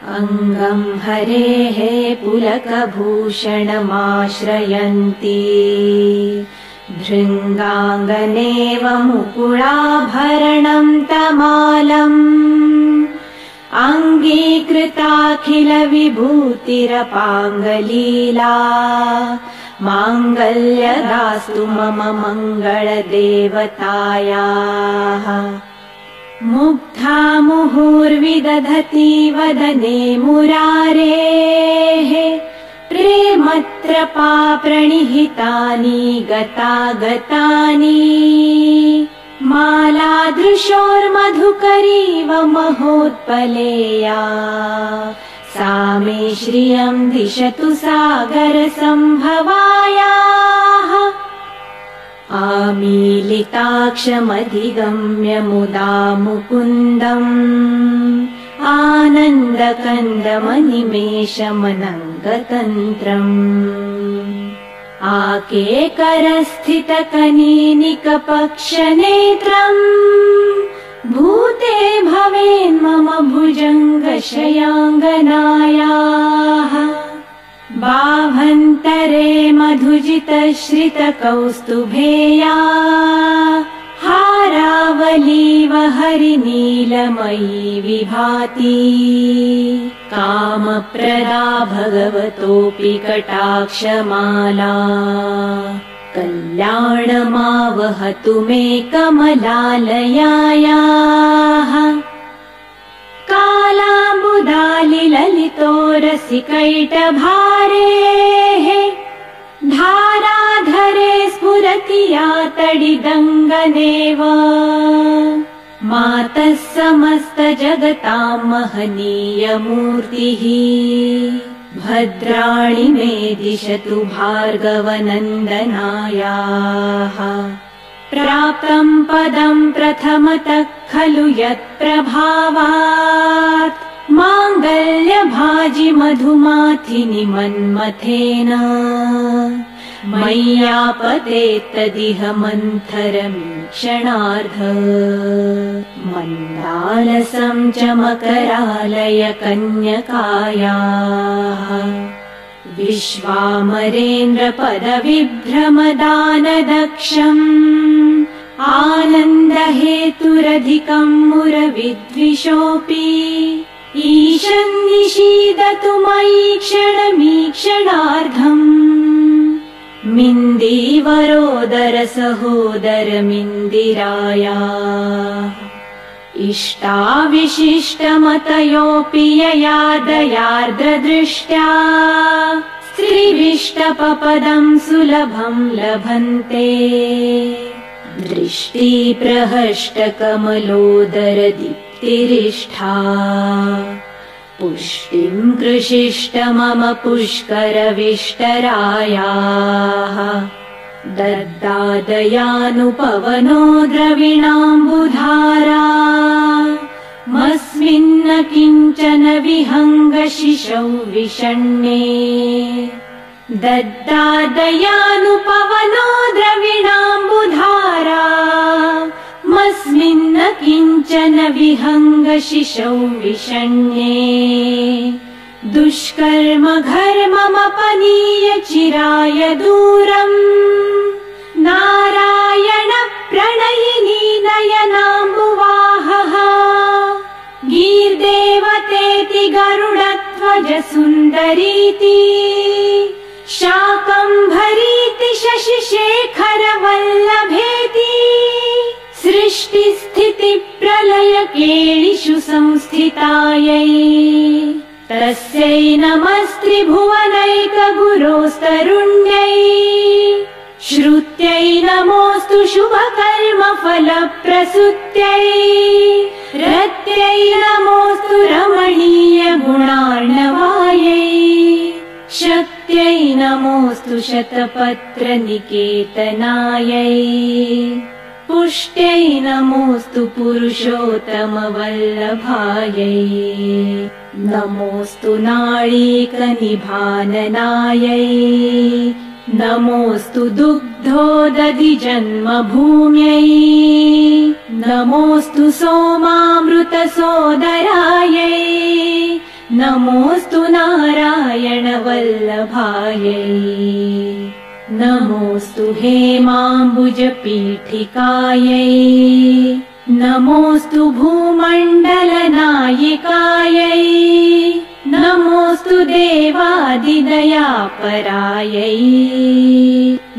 अङ्गं हरेः पुलकभूषणमाश्रयन्ती भृङ्गाङ्गनेव मुकुलाभरणं तमालम् अङ्गीकृताखिलविभूतिरपाङ्गलीला माङ्गल्यदास्तु मम मङ्गलदेवतायाः। मुग्धा मुहुर्विदधति वदने मुरारेः प्रेमत्रपा प्रणिहितानि गतागतानि मालादृशोर्मधुकरीव महोत्पलेया सा मे श्रियं दिशतु सागरसम्भवायाः। आमीलिताक्षमधिगम्य मुदा मुकुन्दम् आनन्दकन्दमनिमेषमनङ्गतन्त्रम् आकेकरस्थितकनीनिकपक्षनेत्रम् भूते भवेन्मम भुजङ्गशयाङ्गनायाः। बाभन्तरे मधुजितश्रितकौस्तुभेया हारावलीव हरिनीलमयी विभाति कामप्रदा भगवतोऽपि कटाक्षमाला कल्याणमावहतु मे कमलालयायाः। कालाम्बुदालिललितोरसिकैटभारेः धाराधरे स्फुरति या तडिदङ्गनेव मातः समस्तजगतां महनीयमूर्तिः। भद्राणि मे दिशतु भार्गवनन्दनायाः। प्राप्तं पदं प्रथमतः खलु यत्प्रभावात् माङ्गल्यभाजि मधुमाथिनि मन्मथेन मय्यापतेत्तदिह मन्थरमीक्षणार्ध मन्दालसं च मकरालय कन्यकायाः। विश्वामरेन्द्रपदविभ्रमदानदक्षम् आनन्दहेतुरधिकं मुरविद्विषोऽपि ईशन्निषीदतु मयि क्षणमीक्षणार्धम्। मिन्दीवरोदरसहोदरमिन्दिरायाः इष्टाविशिष्टमतयोऽपि यया दयार्द्रदृष्ट्या स्त्रीविष्टपपदं सुलभं लभन्ते। दृष्टिप्रहष्टकमलोदरदीप्तिरिष्ठा पुष्टिं कृषिष्ट मम पुष्करविष्टरायाः। दद्दादयानुपवनो द्रविणाम्बुधारा मस्मिन्न किञ्चन विहङ्गशिशौ विषण्णे। दद्दादयानुपवनो द्रविणाम्बुधारा मस्मिन्न किञ्चन विहङ्गशिशौ विषण्णे। दुष्कर्म घर्ममपनीय चिराय दूरम् नारायण प्रणयिनी नयनाम्बुवाहः। गीर्देवतेति गरुडध्वज सुन्दरीति शाकम्भरीति शशिशेखरवल्लभेति सृष्टिस्थितिप्रलयकेलिषु संस्थितायै तस्यै नमस्त्रिभुवनैकगुरोस्तरुण्यै। श्रुत्यै नमोऽस्तु शुभकर्मफलप्रसूत्यै। रत्यै नमोऽस्तु रमणीयगुणार्णवायै। शक्त्यै नमोऽस्तु शतपत्रनिकेतनायै। पुष्ट्यै नमोऽस्तु पुरुषोत्तमवल्लभायै। नमोऽस्तु नाळीकनिभाननायै। नमोऽस्तु दुग्धोदधिजन्मभूम्यै। नमोऽस्तु सोमामृतसोदरायै। नमोऽस्तु नारायण वल्लभायै नमोऽस्तु हेमाम्बुज पीठिकायै नमोऽस्तु भूमण्डल नायिकायै नमोऽस्तु देवादिदयापरायै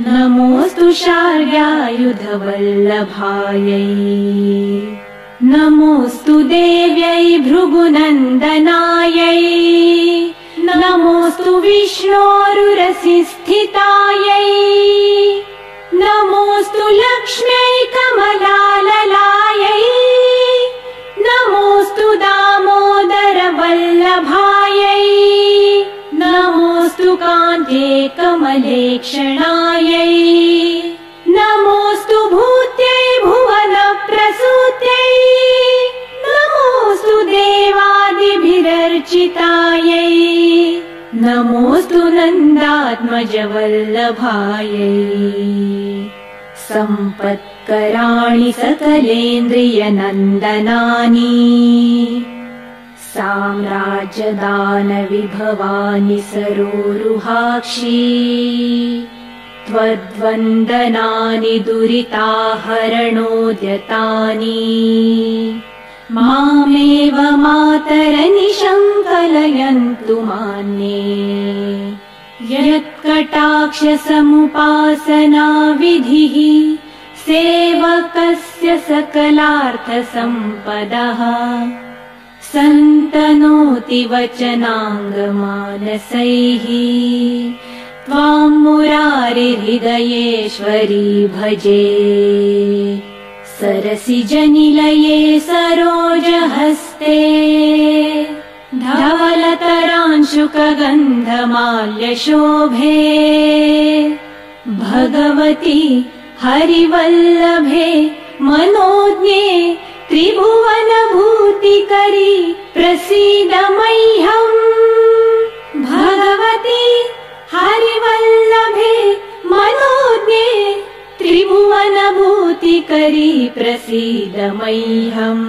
नमोऽस्तु शार्ङ्गायुधवल्लभायै नमोऽस्तु देव्यै भृगुनन्दनायै नमोऽस्तु विष्णोरुरसिस्थितायै नमोऽस्तु लक्ष्म्यै कमलाललायै नमोऽस्तु दामोदरवल्लभायै नमोऽस्तु कान्ते कमलेक्षणायै नमोऽस्तु भूत्यै भुवनप्रसूत्यै नमोऽस्तु देवादिभिरर्चितायै नमोऽस्तु नन्दात्मजवल्लभायै सम्पत्कराणि सकलेन्द्रियनन्दनानि साम्राज्यदानविभवानि सरोरुहाक्षी त्वद्वन्दनानि दुरिताहरणोद्यतानि मामेव मातरनिशङ्कलयन्तु मान्ये यत्कटाक्षसमुपासना विधिः सेवकस्य सकलार्थसम्पदः सन्तनोति वचनाङ्गमानसैः त्वां मुरारिहृदयेश्वरी भजे सरसिजनिलये सरोजहस्ते धवलतरांशुकगन्धमाल्यशोभे भगवति हरिवल्लभे मनोज्ञे त्रिभुवनभूतिकरी प्रसीद मह्यम् भगवति हरिवल्लभे मनोज्ञे त्रिभुवनभूतिकरी प्रसीद मह्यम्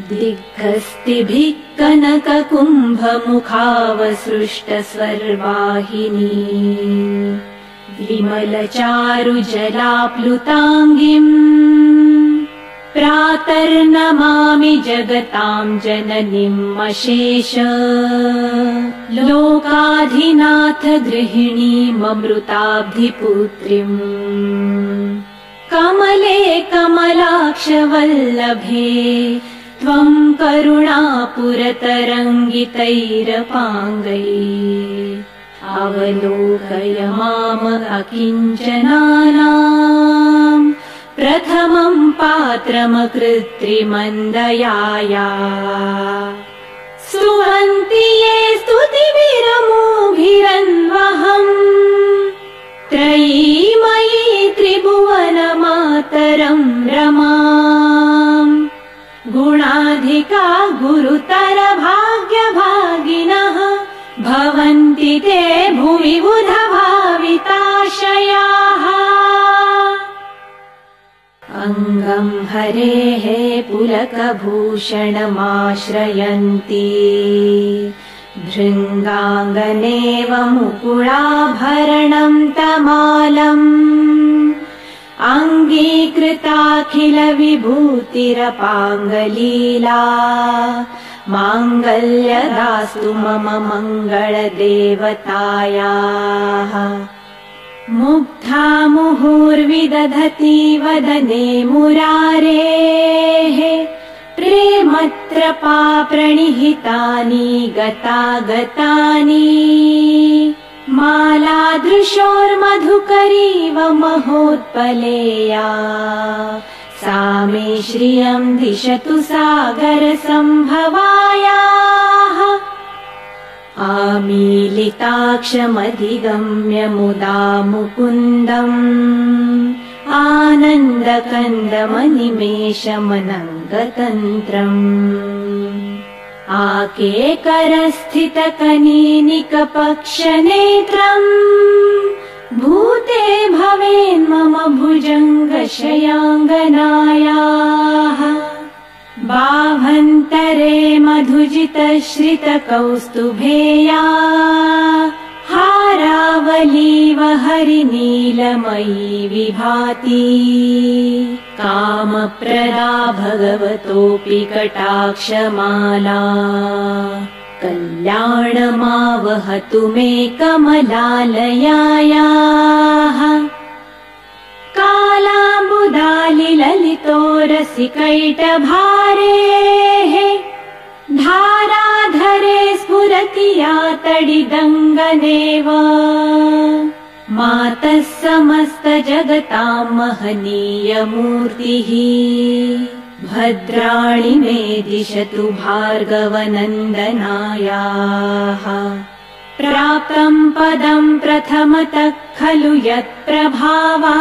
दिग्गस्तिभिः कनककुम्भमुखावसृष्टस्वर्वाहिनी विमलचारुजलाप्लुताङ्गिम् प्रातर्नमामि जगतां जननीम् अशेष लोकाधिनाथ गृहिणीममृताब्धिपुत्रीम् कमले कमलाक्षवल्लभे त्वं करुणापुरतरङ्गितैरपाङ्गैः अवलोकय माम अकिञ्चनानाम् प्रथमं पात्रमकृत्रिमन्दयाया स्तुवन्ति ये स्तुतिभिरमूभिरन्वहम् त्रयीमयी त्रिभुवनमातरं रमाम् गुणाधिका गुरुतर भाग्यभागिनः भवन्ति ते भुवि बुधभाविताशयाः अङ्गं हरेः पुलकभूषणमाश्रयन्ति भृङ्गाङ्गनेव मुकुळाभरणं तमालम् अङ्गीकृताखिलविभूतिरपाङ्गलीला माङ्गल्यदास्तु मम मङ्गलदेवतायाः मुग्धा मुहुर्विदधति वदने मुरारेः प्रेमत्रपा प्रणिहितानि गतागतानि मालादृशोर्मधुकरीव महोत्पलेया सा मे श्रियं दिशतु सागरसम्भवायाः आमीलिताक्षमधिगम्य मुदा मुकुन्दम् आनन्दकन्दमनिमेषमनङ्गतन्त्रम् आकेकरस्थितकनीनिकपक्षनेत्रम् भूते भवेन्मम भुजङ्गशयाङ्गनायाः बाह्वन्तरे मधुजितश्रितकौस्तुभेया हारावलीव हरिनीलमयी विभाति कामप्रदा भगवतोऽपि कटाक्षमाला कल्याणमावहतु मे कमलालयायाः कालाम्बुदालिललितोरसिकैटभारेः धाराधरे स्फुरति या तडिदङ्गनेव मातः समस्तजगतां महनीयमूर्तिः भद्राणि मे दिशतु भार्गवनन्दनायाः प्राप्तं पदं प्रथमतः खलु यत्प्रभावात्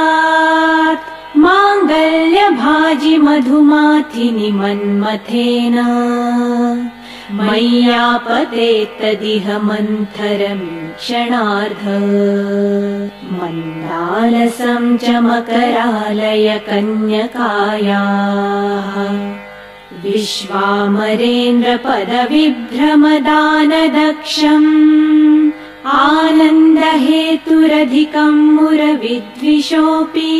माङ्गल्यभाजि मधुमाथिनि मन्मथेन मय्यापतेत्तदिह मन्थरमीक्षणार्ध मन्दालसं च मकरालय कन्यकायाः विश्वामरेन्द्रपदविभ्रमदानदक्षम् आनन्दहेतुरधिकम् मुरविद्विषोऽपि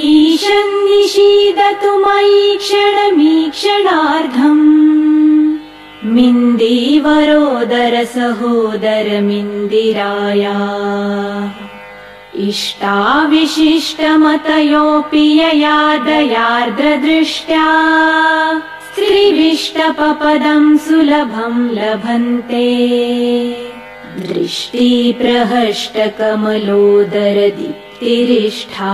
ईशन्निषीदतु मयि क्षणमीक्षणार्धम् मिन्दीवरोदरसहोदरमिन्दिराया इष्टाविशिष्टमतयोऽपि यया दयार्द्रदृष्ट्या स्त्रीविष्टपपदं सुलभं लभन्ते दृष्टिप्रहष्टकमलोदरदीप्तिरिष्ठा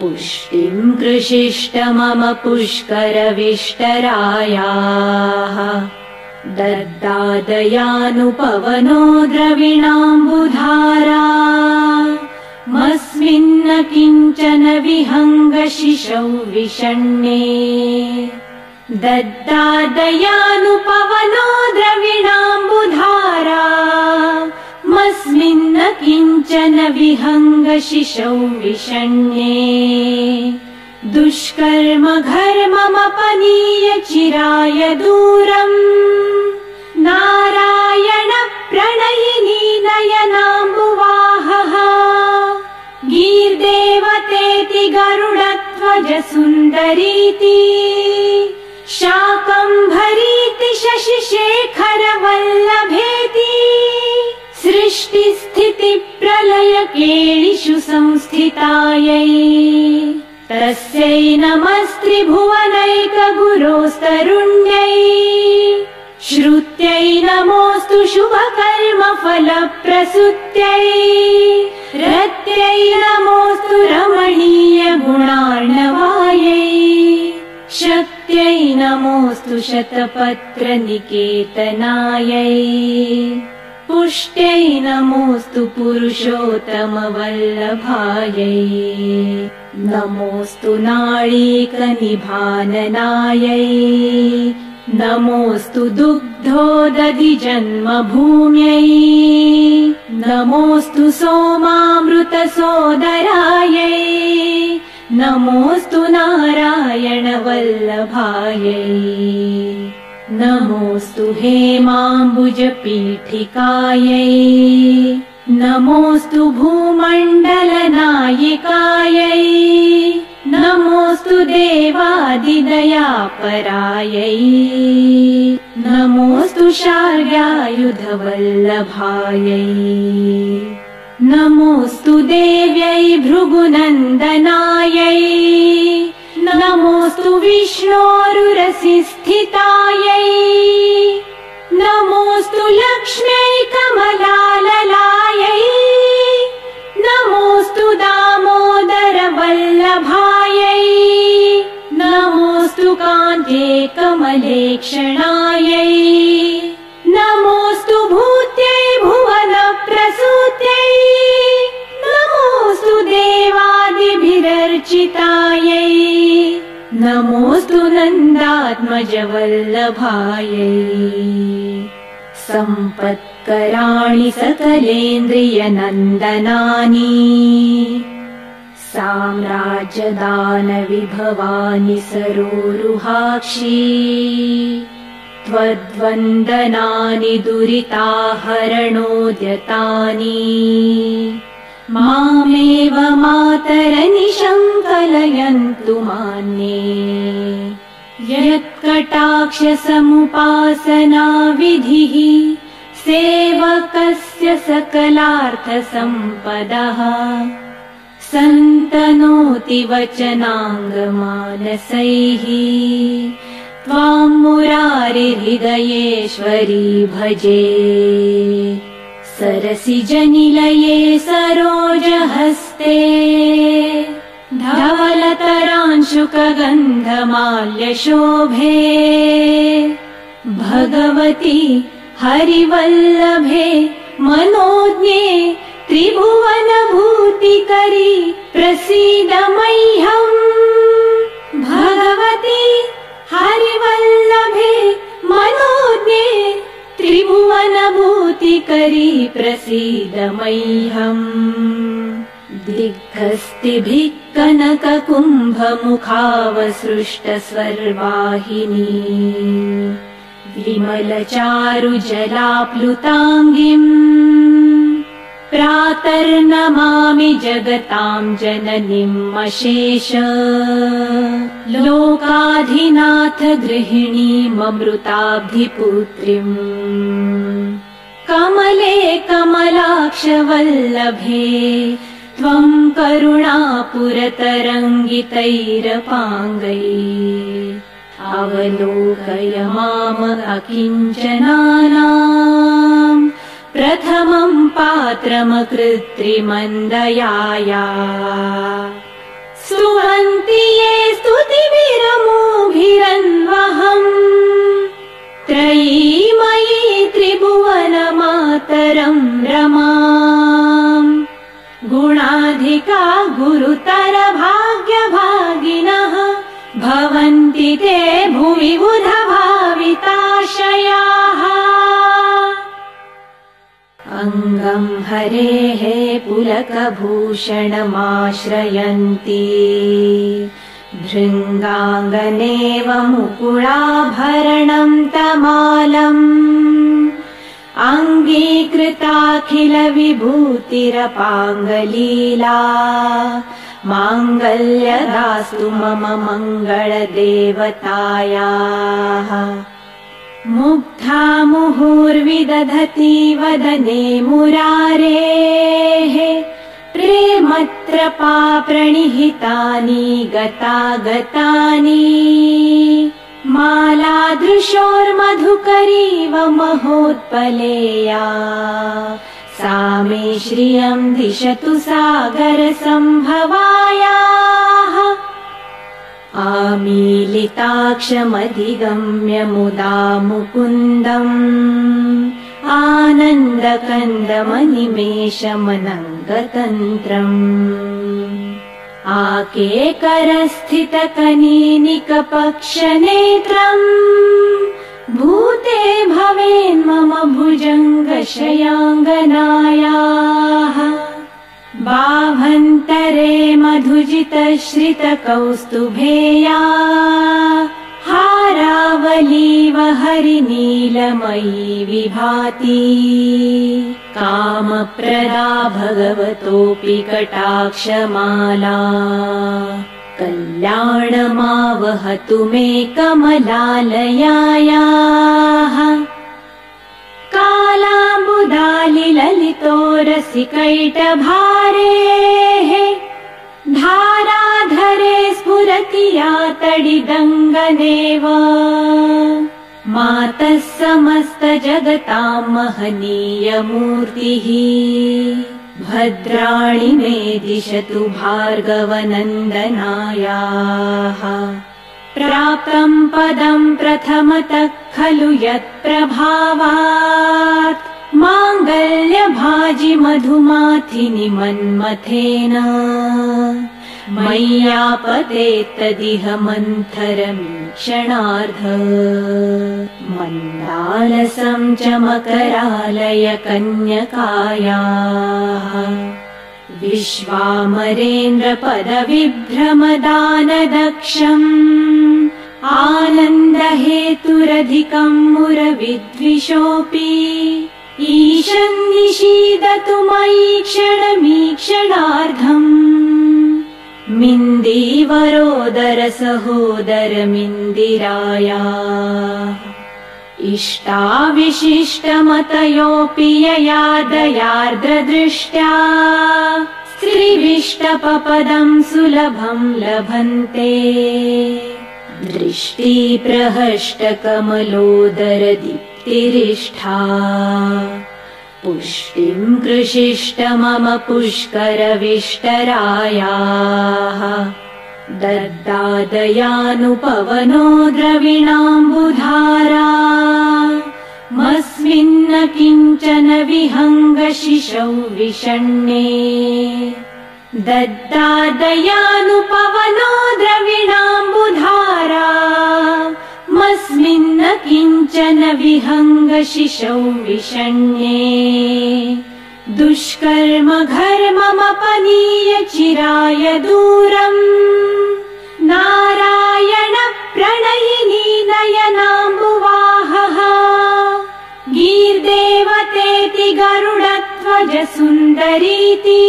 पुष्टिं कृशिष्ट मम पुष्करविष्टरायाः दद्दादयानुपवनो द्रविणाम्बुधारा मस्मिन्न किञ्चन विहङ्गशिशौ विषण्णे दद्दादयानुपवनो द्रविणाम्बुधारा मस्मिन्न किञ्चन विहङ्गशिशौ विषण्णे दुष्कर्म घर्ममपनीय चिराय दूरम् नारायण प्रणयिनी नयनाम्बुवाहः गीर्देवतेति गरुडध्वज सुन्दरीति शाकम्भरीति शशिशेखर वल्लभेति सृष्टिस्थिति प्रलय केलिषु संस्थितायै तस्यै नमस्त्रिभुवनैकगुरोस्तरुण्यै श्रुत्यै नमोऽस्तु शुभकर्मफलप्रसूत्यै रत्यै नमोऽस्तु रमणीय गुणार्णवायै शक्त्यै नमोऽस्तु शतपत्रनिकेतनायै पुष्ट्यै नमोऽस्तु पुरुषोत्तमवल्लभायै नमोऽस्तु नाळीकनिभाननायै नमोऽस्तु दुग्धोदधिजन्मभूम्यै नमोऽस्तु सोमामृतसोदरायै नमोऽस्तु नारायणवल्लभायै नमोऽस्तु हेमाम्बुजपीठिकायै नमोऽस्तु भूमण्डलनायिकायै नमोऽस्तु देवादिदयापरायै नमोऽस्तु शार्ङ्गायुधवल्लभायै नमोऽस्तु देव्यै भृगुनन्दनायै नमोऽस्तु विष्णोरुरसिस्थितायै नमोऽस्तु लक्ष्म्यै कमलाललायै नमोऽस्तु दामोदरवल्लभायै नमोऽस्तु कान्ते कमलेक्षणायै नमोऽस्तु भूत्यै भुवनप्रसूत्यै नमोऽस्तु देवादिभिरर्चितायै नमोऽस्तु नन्दात्मजवल्लभायै सम्पत्कराणि सकलेन्द्रियनन्दनानि साम्राज्यदानविभवानि सरोरुहाक्षी त्वद्वन्दनानि दुरिताहरणोद्यतानि मामेव मातरनिशङ्कलयन्तु मान्ये यत्कटाक्षसमुपासनाविधिः सेवकस्य सकलार्थसम्पदः सन्तनोति वचनाङ्गमानसैः त्वां मुरारिहृदयेश्वरी भजे सरसिजनिलये सरोजहस्ते धवलतरांशुकगन्धमाल्यशोभे भगवति हरिवल्लभे मनोज्ञे त्रिभुवनभूतिकरी प्रसीद मह्यम् भगवति हरिवल्लभे मनोज्ञे त्रिभुवनभूतिकरी प्रसीद मह्यम् दिग्गस्तिभिः कनककुम्भमुखावसृष्टस्वर्वाहिनी विमलचारुजलाप्लुताङ्गिम् प्रातर्नमामि जगतां जननीम् अशेष लोकाधिनाथ गृहिणीममृताब्धिपुत्रीम् कमले कमलाक्षवल्लभे त्वं करुणापुरतरङ्गितैरपाङ्गैः अवलोकय माम अकिञ्चनानाम् प्रथमं पात्रमकृत्रिमन्दयाया स्तुवन्ति ये स्तुतिभिरमोभिरन्वहम् त्रयीमयी त्रिभुवनमातरं रमाम् गुणाधिका गुरुतर भाग्यभागिनः भवन्ति ते भुवि बुधभाविताशयाः अङ्गं हरेः पुलकभूषणमाश्रयन्ति भृङ्गाङ्गनेव मुकुलाभरणं तमालम् अङ्गीकृताखिलविभूतिरपाङ्गलीला माङ्गल्यदास्तु मम मङ्गलदेवतायाः मुग्धा मुहुर्विदधति वदने मुरारेः प्रेमत्रपा प्रणिहितानि गतागतानि मालादृशोर्मधुकरीव महोत्पलेया सा मे श्रियं दिशतु सागरसम्भवायाः आमीलिताक्षमधिगम्य मुदा मुकुन्दम् आनन्दकन्दमनिमेषमनङ्गतन्त्रम् आकेकरस्थितकनीनिकपक्षनेत्रम् भूते भवेन्मम भुजङ्गशयाङ्गनायाः बाभन्तरे मधुजितश्रितकौस्तुभेया हारावलीव हरिनीलमयी विभाति कामप्रदा भगवतोऽपि कटाक्षमाला कल्याणमावहतु मे कमलालयायाः कालाम्बुदालिललितोरसिकैटभारेः धाराधरे स्फुरति या तडिदङ्गनेव मातः समस्तजगतां महनीयमूर्तिः भद्राणि मे दिशतु भार्गवनन्दनायाः प्राप्तं पदं प्रथमतः खलु यत्प्रभावात् माङ्गल्यभाजि मधुमाथिनि मन्मथेन मय्यापतेत्तदिह मन्थरमीक्षणार्ध मन्दालसं च मकरालय कन्यकायाः विश्वामरेन्द्रपदविभ्रमदानदक्षम् आनन्दहेतुरधिकम् मुरविद्विषोऽपि ईशन्निषीदतु मयि क्षणमीक्षणार्धम् मिन्दीवरोदरसहोदरमिन्दिराया इष्टाविशिष्टमतयोऽपि यया दयार्द्रदृष्ट्या स्त्रीविष्टपपदम् सुलभम् लभन्ते दृष्टिप्रहष्टकमलोदरदीप्तिरिष्ठा पुष्टिम् कृषिष्ट मम पुष्करविष्टरायाः दद्दादयानुपवनो द्रविणाम्बुधारा मस्मिन्न किञ्चन विहङ्गशिशौ विषण्णे दद्दादयानुपवनो द्रविणाम्बुधारा मस्मिन्न किञ्चन विहङ्गशिशौ विषण्णे दुष्कर्म घर्ममपनीय चिराय दूरम् नारायण प्रणयिनी नयनाम्बुवाहः गीर्देवतेति गरुडध्वज सुन्दरीति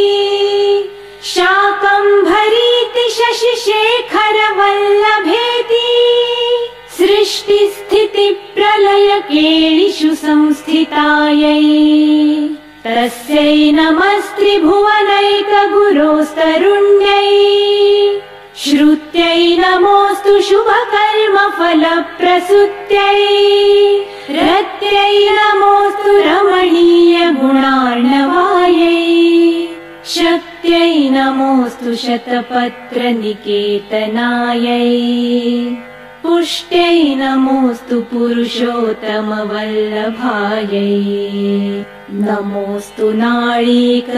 शाकम्भरीति शशिशेखरवल्लभेति सृष्टिस्थितिप्रलयकेलिषु संस्थितायै तस्यै नमस्त्रिभुवनैकगुरोस्तरुण्यै श्रुत्यै नमोऽस्तु शुभकर्मफलप्रसूत्यै रत्यै नमोऽस्तु रमणीयगुणार्णवायै शक्त्यै नमोऽस्तु शतपत्रनिकेतनायै पुष्ट्यै नमोऽस्तु पुरुषोत्तमवल्लभायै नमोऽस्तु नाळीकनिभाननायै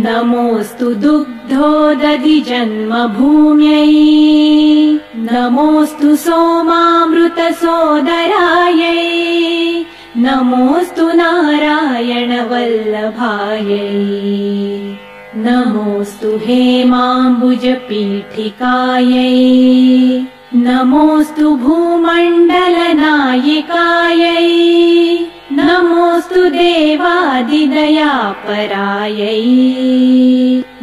नमोऽस्तु दुग्धोदधिजन्मभूम्यै नमोऽस्तु सोमामृतसोदरायै नमोऽस्तु नारायणवल्लभायै नमोऽस्तु हेमाम्बुजपीठिकायै नमोऽस्तु भूमण्डलनायिकायै नमोऽस्तु देवादिदयापरायै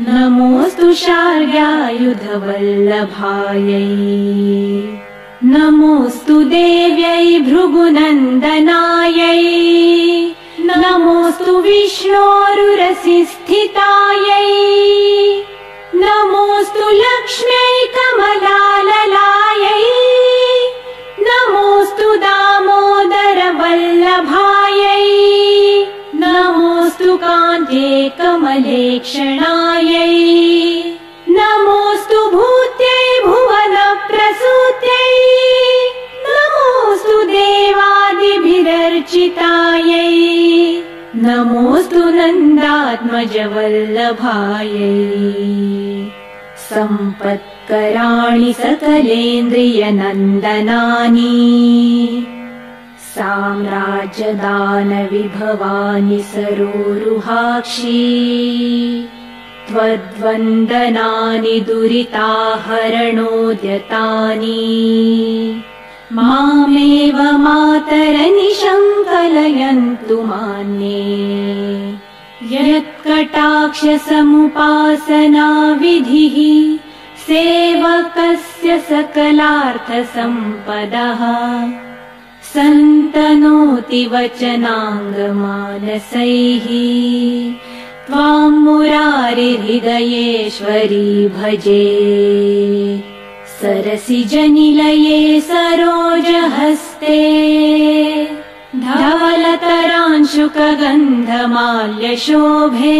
नमोऽस्तु शार्ङ्गायुधवल्लभायै नमोऽस्तु देव्यै भृगुनन्दनायै नमोऽस्तु विष्णोरुरसि स्थितायै नमोऽस्तु लक्ष्म्यै कमलाललायै नमोऽस्तु दामोदरवल्लभायै नमोऽस्तु कान्ते कमलेक्षणायै नमोऽस्तु भूत्यै भुवनप्रसूत्यै नमोऽस्तु देवादिभिरर्चितायै नमोऽस्तु नन्दात्मजवल्लभायै सम्पत्कराणि सकलेन्द्रियनन्दनानि साम्राज्यदानविभवानि सरोरुहाक्षी त्वद्वन्दनानि दुरिताहरणोद्यतानि मामेव मातरनिशङ्कलयन्तु मान्ये यत्कटाक्षसमुपासनाविधिः सेवकस्य सकलार्थसम्पदः सन्तनोति वचनाङ्गमानसैः त्वां मुरारिहृदयेश्वरी भजे सरसिजनिलये सरोजहस्ते धवलतरांशुकगन्धमाल्यशोभे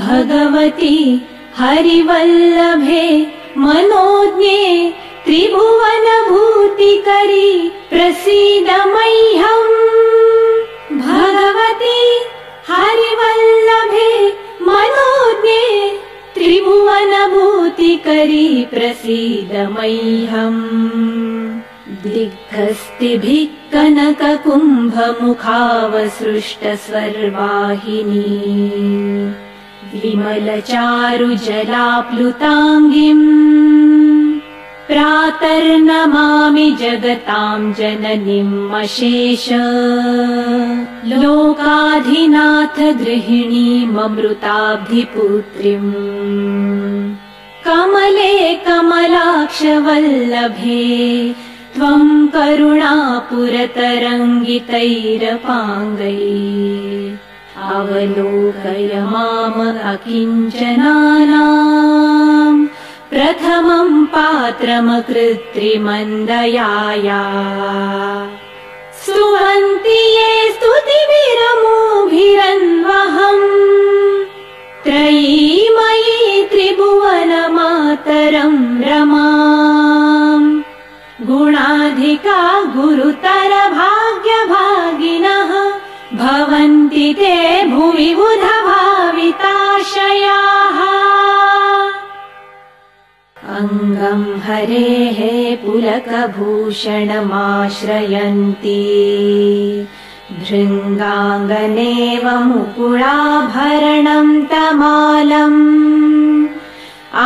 भगवति हरिवल्लभे मनोज्ञे त्रिभुवनभूतिकरी प्रसीद मह्यम् भगवति हरिवल्लभे मनोज्ञे त्रिभुवनभूतिकरी प्रसीद मह्यम् दिग्गस्तिभिः कनककुम्भमुखावसृष्टस्वर्वाहिनी विमलचारुजलाप्लुताङ्गीम् प्रातर्नमामि जगतां जननीम् अशेष लोकाधिनाथ गृहिणीममृताब्धिपुत्रीम् कमले कमलाक्षवल्लभे त्वं करुणापुरतरङ्गितैरपाङ्गैः अवलोकय माम अकिञ्चनानाम् प्रथमं पात्रमकृत्रिमन्दयाया स्तुवन्ति ये स्तुतिभिरमूभिरन्वहम् त्रयीमयी त्रिभुवनमातरं रमाम् गुणाधिका गुरुतर भाग्यभागिनः भवन्ति ते भुवि बुधभाविताशयाः अङ्गं हरेः पुलकभूषणमाश्रयन्ति भृङ्गाङ्गनेव मुकुलाभरणं तमालम्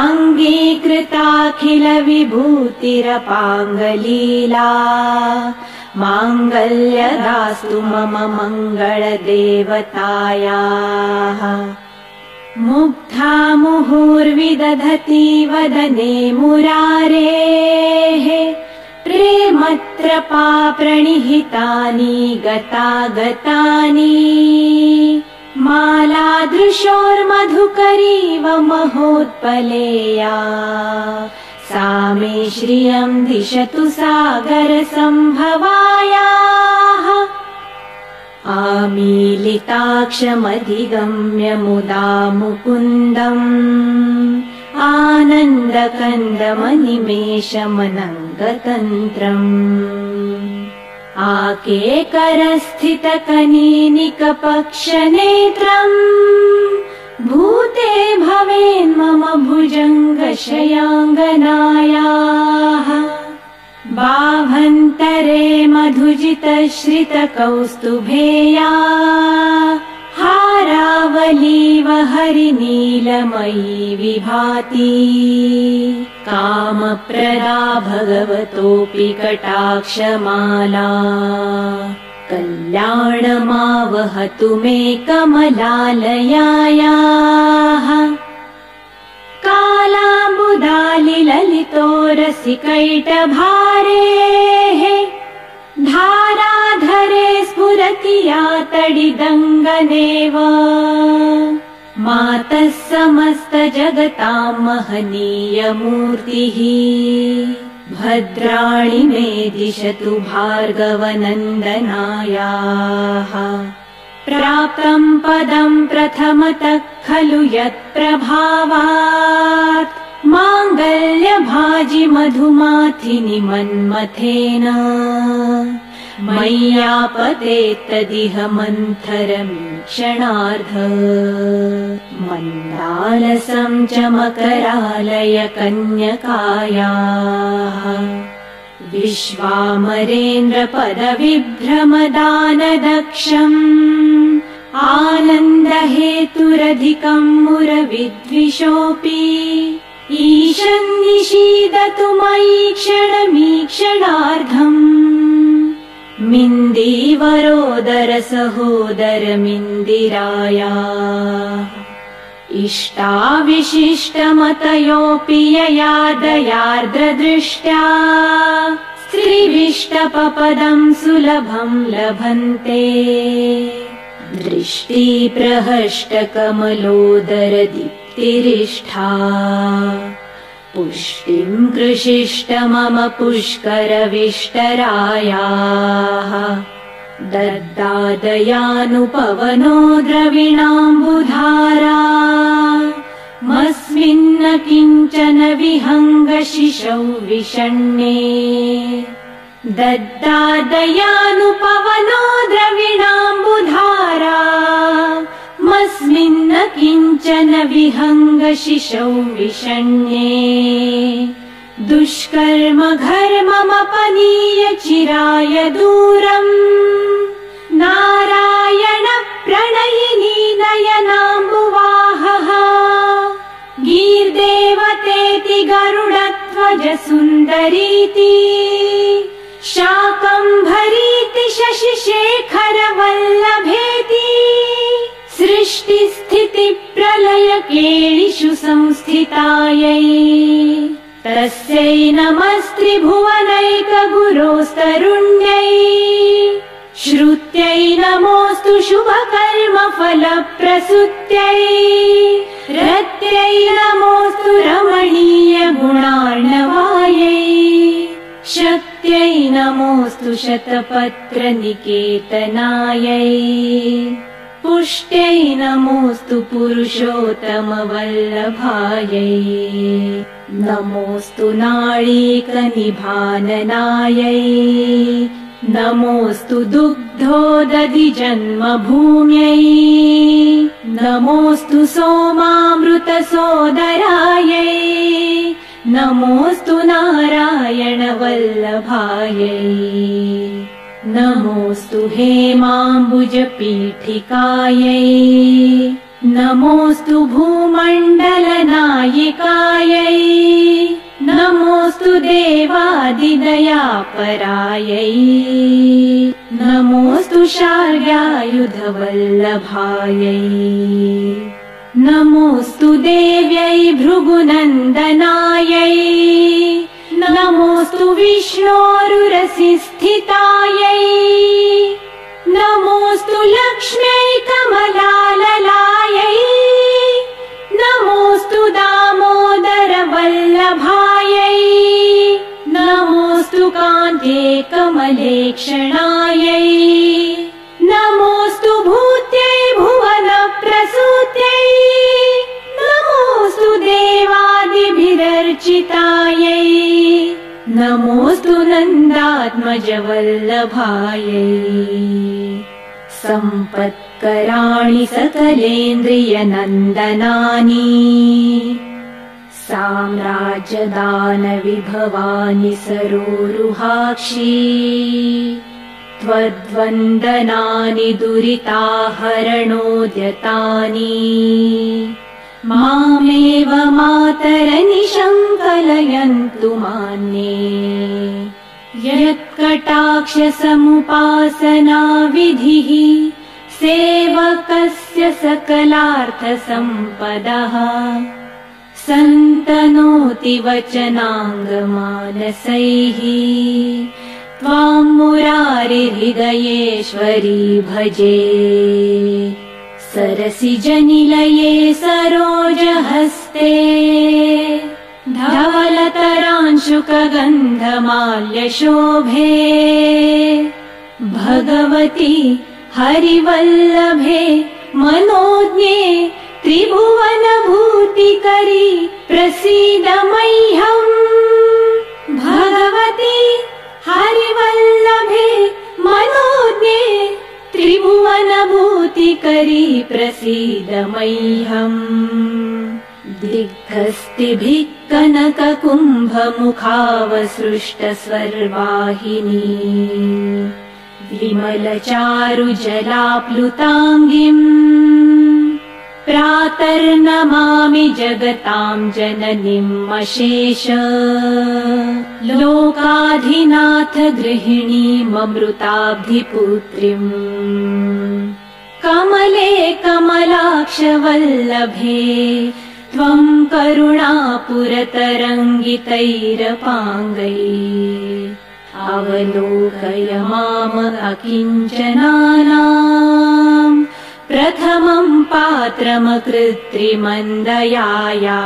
अङ्गीकृताखिलविभूतिरपाङ्गलीला माङ्गल्यदास्तु मम मङ्गलदेवतायाः मुग्धा मुहुर्विदधति वदने मुरारेः प्रेमत्रपा प्रणिहितानि गतागतानि मालादृशोर्मधुकरीव महोत्पलेया सा मे श्रियं दिशतु सागरसम्भवायाः आमीलिताक्षमधिगम्य मुदा मुकुन्दम् आनन्दकन्दमनिमेषमनङ्गतन्त्रम् आकेकरस्थितकनीनिकपक्षनेत्रम् भूते भवेन्मम भुजङ्गशयाङ्गनायाः बाभन्तरे मधुजितश्रितकौस्तुभेया हारावलीव हरिनीलमयी विभाति कामप्रदा भगवतोऽपि कटाक्षमाला कल्याणमावहतु मे कमलालयायाः कालाम्बुदालिललितोरसिकैटभारेः धाराधरे स्फुरति या तडिदङ्गनेव मातः समस्तजगतां महनीयमूर्तिः भद्राणि मे दिशतु भार्गवनन्दनायाः प्राप्तं पदं प्रथमतः खलु यत्प्रभावात् माङ्गल्यभाजि मधुमाथिनि मन्मथेन मय्यापतेत्तदिह मन्थरमीक्षणार्ध मन्दालसं च मकरालय कन्यकायाः विश्वामरेन्द्रपदविभ्रमदानदक्षम् आनन्दहेतुरधिकं मुरविद्विषोऽपि ईशन्निषीदतु मयि क्षणमीक्षणार्धम् मिन्दीवरोदरसहोदरमिन्दिराया इष्टाविशिष्टमतयोऽपि यया दयार्द्रदृष्ट्या स्त्रीविष्टपपदं सुलभं लभन्ते दृष्टिप्रहष्टकमलोदरदीप्तिरिष्ठा पुष्टिं कृषिष्ट मम पुष्करविष्टरायाः दद्दादयानुपवनो द्रविणाम्बुधारा मस्मिन्न किञ्चन विहङ्गशिशौ विषण्णे दद्दादयानुपवनो द्रविणाम्बुधारा मस्मिन्न किञ्चन विहङ्गशिशौ विषण्णे दुष्कर्म घर्ममपनीय चिराय दूरम् नारायण प्रणयिनी नयनाम्बुवाहः गीर्देवतेति गरुडध्वज सुन्दरीति शाकम्भरीति शशिशेखर वल्लभेति सृष्टिस्थिति प्रलय केलिषु संस्थितायै तस्यै नमस्त्रिभुवनैक गुरोस्तरुण्यै श्रुत्यै नमोऽस्तु शुभकर्म फलप्रसूत्यै रत्यै नमोऽस्तु रमणीय गुणार्णवायै शक्त्यै नमोऽस्तु शतपत्र निकेतनायै पुष्ट्यै नमोऽस्तु पुरुषोत्तम वल्लभायै नमोऽस्तु नाळीक निभाननायै नमोऽस्तु दुग्धोदधि जन्मभूम्यै नमोऽस्तु सोमामृत सोदरायै नमोऽस्तु नारायण वल्लभायै नमोऽस्तु हेमाम्बुज पीठिकायै नमोऽस्तु भूमण्डलनायिकायै नमोऽस्तु देवादिदयापरायै नमोऽस्तु शार्ङ्गायुधवल्लभायै नमोऽस्तु देव्यै भृगुनन्दनायै नमोऽस्तु विष्णोरुरसिस्थितायै नमोऽस्तु लक्ष्म्यै कमलाललायै नमोऽस्तु दामोदर वल्लभायै नमोऽस्तु कान्ते कमलेक्षणायै नमोऽस्तु भूत्यै भुवन प्रसूत्यै नमोऽस्तु देवादिभिरर्चितायै नमोऽस्तु नन्दात्मज वल्लभायै सम्पत्कराणि सकलेन्द्रियनन्दनानि साम्राज्यदानविभवानि सरोरुहाक्षी त्वद्वन्दनानि दुरिताहरणोद्यतानि मामेव मातरनिशङ्कलयन्तु मान्ये यत्कटाक्षसमुपासना विधिः सेवकस्य सकलार्थसम्पदः सन्तनोति वचनाङ्गमानसैः त्वां मुरारिहृदयेश्वरी भजे सरसिजनिलये सरोजहस्ते धवलतरांशुकगन्धमाल्यशोभे भगवती हरिवल्लभे मनोज्ञे त्रिभुवनभूतिकरी प्रसीद मह्यम् भगवती हरिवल्लभे मनोज्ञे त्रिभुवनभूतिकरी प्रसीद मह्यम् दिग्धस्तिभिः कनककुम्भमुखावसृष्टस्वर्वाहिनी विमलचारुजलाप्लुताङ्गिम् प्रातर्नमामि जगतां जननीम् अशेष लोकाधिनाथ गृहिणीममृताब्धिपुत्रीम् कमले कमलाक्षवल्लभे त्वं करुणापुरतरङ्गितैरपाङ्गैः अवलोकय माम अकिञ्चनानाम् प्रथमं पात्रमकृत्रिमन्दयाया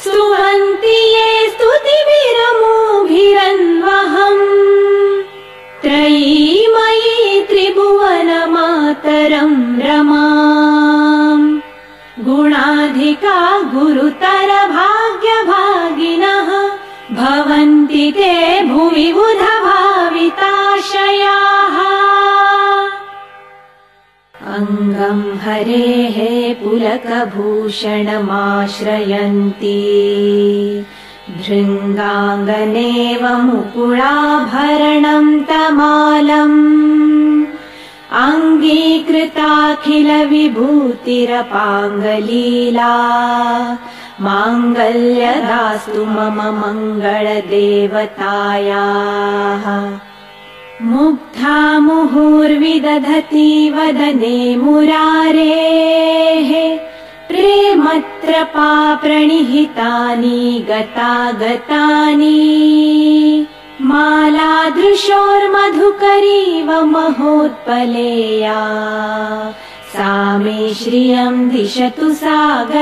स्तुवन्ति ये स्तुतिभिरमूभिरन्वहम् त्रयीमयी त्रिभुवनमातरं रमाम् गुणाधिका गुरुतर भाग्यभागिनः भवन्ति ते भुवि बुधभाविताशयाः अङ्गं हरेः पुलकभूषणमाश्रयन्ति भृङ्गाङ्गनेव मुकुलाभरणं तमालम् अङ्गीकृताखिल विभूतिरपाङ्गलीला माङ्गल्यदास्तु मम मङ्गलदेवतायाः मुग्धा मुहुर्विदधति वदने मुरारेः प्रेमत्रपा प्रणिहितानि गतागतानि मालादृशोर्मधुकरीव महोत्पलेया सा मे श्रियं दिशतु सागरसम्भवायाः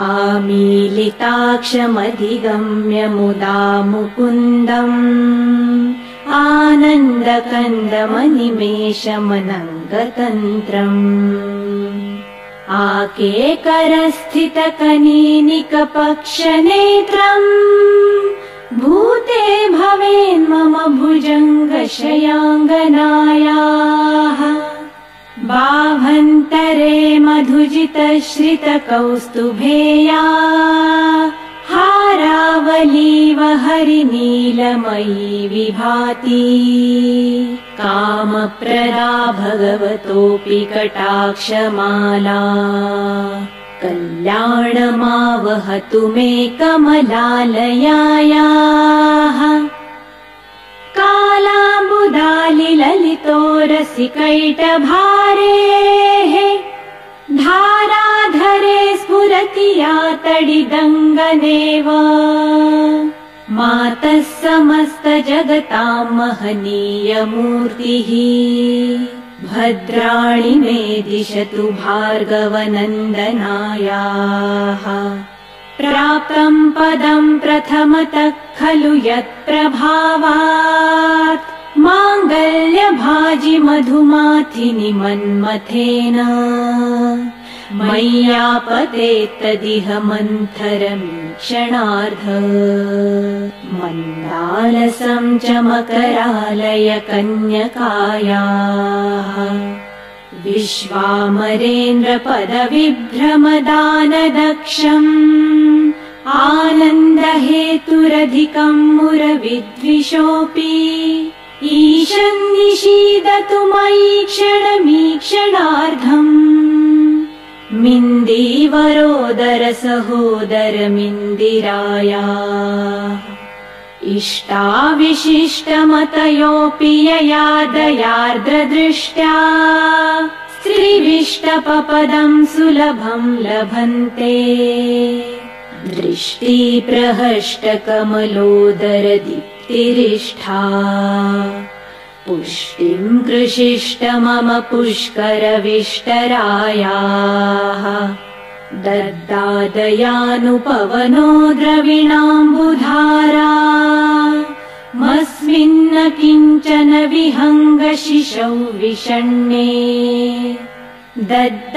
आमीलिताक्षमधिगम्य मुदा मुकुन्दम् आनन्दकन्दमनिमेषमनङ्गतन्त्रम् आकेकरस्थितकनीनिकपक्षनेत्रम् भूते भवेन्मम भुजङ्गशयाङ्गनायाः बाह्वन्तरे मधुजितश्रितकौस्तुभेया हारावलीव हरिनीलमयी विभाति कामप्रदा भगवतोऽपि कटाक्षमाला कल्याणमावहतु मे कमलालयायाः कालाम्बुदालिललितोरसिकैटभारेः धाराधरे स्फुरति या तडिदङ्गनेव मातः समस्तजगतां महनीयमूर्तिः भद्राणि मे दिशतु भार्गवनन्दनायाः प्राप्तं पदं प्रथमतः खलु यत्प्रभावात् माङ्गल्यभाजि मधुमाथिनि मन्मथेन मय्यापतेत्तदिह मन्थरमीक्षणार्ध मन्दालसं च मकरालय कन्यकायाः विश्वामरेन्द्रपदविभ्रमदानदक्षम् आनन्दहेतुरधिकं मुरविद्विषोऽपि ईशन्निषीदतु मयि क्षणमीक्षणार्धम् मिन्दीवरोदरसहोदरमिन्दिराया इष्टाविशिष्टमतयोऽपि यया दयार्द्रदृष्ट्या स्त्रीविष्टपपदं सुलभं लभन्ते दृष्टिप्रहष्टकमलोदरदीप्तिरिष्ठा पुष्टिं कृषिष्ट मम पुष्करविष्टरायाः दद्दादयानुपवनो द्रविणाम्बुधारा मस्मिन्न किञ्चन विहङ्गशिशौ विषण्णे दद्दादयानुपवनो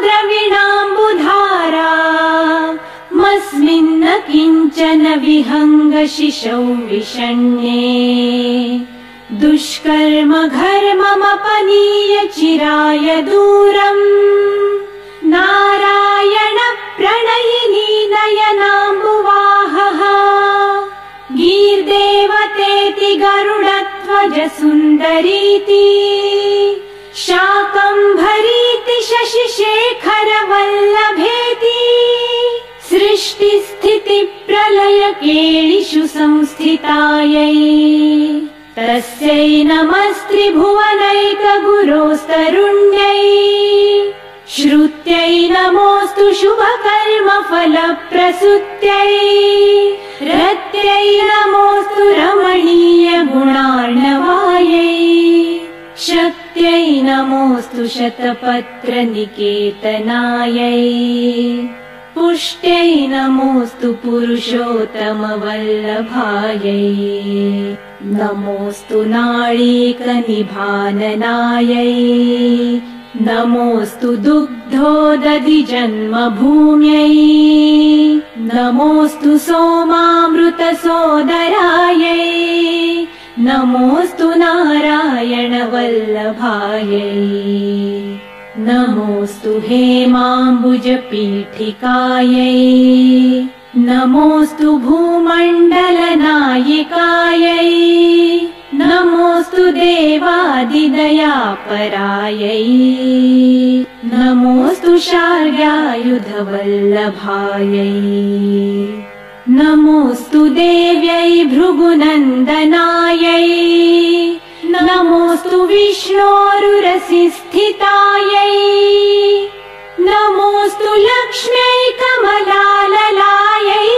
द्रविणाम्बुधारा मस्मिन्न किञ्चन विहङ्गशिशौ विषण्णे दुष्कर्म घर्ममपनीय चिराय दूरम् नारायण प्रणयिनी नयनाम्बुवाहः गीर्देवतेति गरुडध्वज सुन्दरीति शाकम्भरीति शशिशेखर वल्लभेति सृष्टिस्थितिप्रलयकेलिषु संस्थितायै तस्यै नमस्त्रिभुवनैकगुरोस्तरुण्यै श्रुत्यै नमोऽस्तु शुभकर्मफलप्रसूत्यै रत्यै नमोऽस्तु रमणीयगुणार्णवायै शक्त्यै नमोऽस्तु शतपत्रनिकेतनायै पुष्ट्यै नमोऽस्तु पुरुषोत्तमवल्लभायै नमोऽस्तु नाळीकनिभाननायै नमोऽस्तु दुग्धोदधिजन्मभूम्यै नमोऽस्तु सोमामृतसोदरायै नमोऽस्तु नारायणवल्लभायै नमोऽस्तु हेमाम्बुजपीठिकायै नमोऽस्तु भूमण्डलनायिकायै नमोऽस्तु देवादिदयापरायै नमोऽस्तु शार्ङ्गायुधवल्लभायै नमोऽस्तु देव्यै भृगुनन्दनायै नमोऽस्तु विष्णोरुरसिस्थितायै नमोऽस्तु लक्ष्म्यै कमलाललायै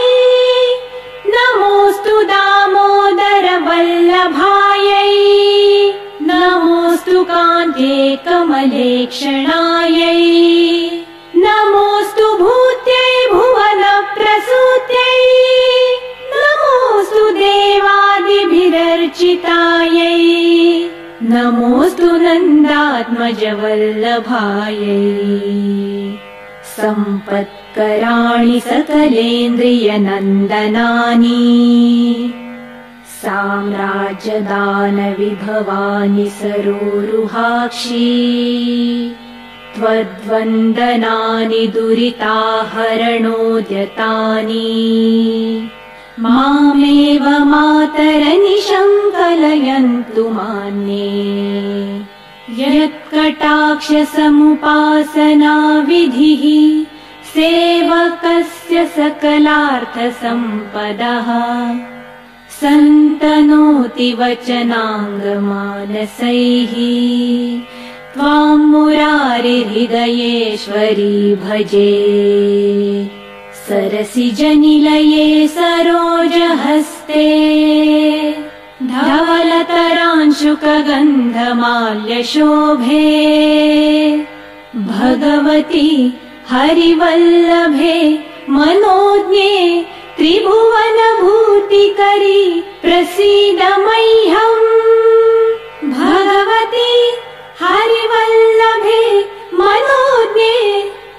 नमोऽस्तु दामोदरवल्लभायै नमोऽस्तु कान्ते कमलेक्षणायै नमोऽस्तु भूत्यै भुवनप्रसूत्यै नमोऽस्तु देवादिभिरर्चितायै नमोऽस्तु नन्दात्मजवल्लभायै सम्पत्कराणि सकलेन्द्रियनन्दनानि साम्राज्यदानविभवानि सरोरुहाक्षी त्वद्वन्दनानि दुरिताहरणोद्यतानि मामेव मातरनिशङ्कलयन्तु मान्ये यत्कटाक्षसमुपासना विधिः सेवकस्य सकलार्थसम्पदः सन्तनोति वचनाङ्गमानसैः त्वां मुरारिहृदयेश्वरी भजे सरसिजनिलये सरोजहस्ते धवलतरांशुकगन्धमाल्यशोभे भगवति हरिवल्लभे मनोज्ञे त्रिभुवनभूतिकरी प्रसीद मह्यम् भगवति हरिवल्लभे मनोज्ञे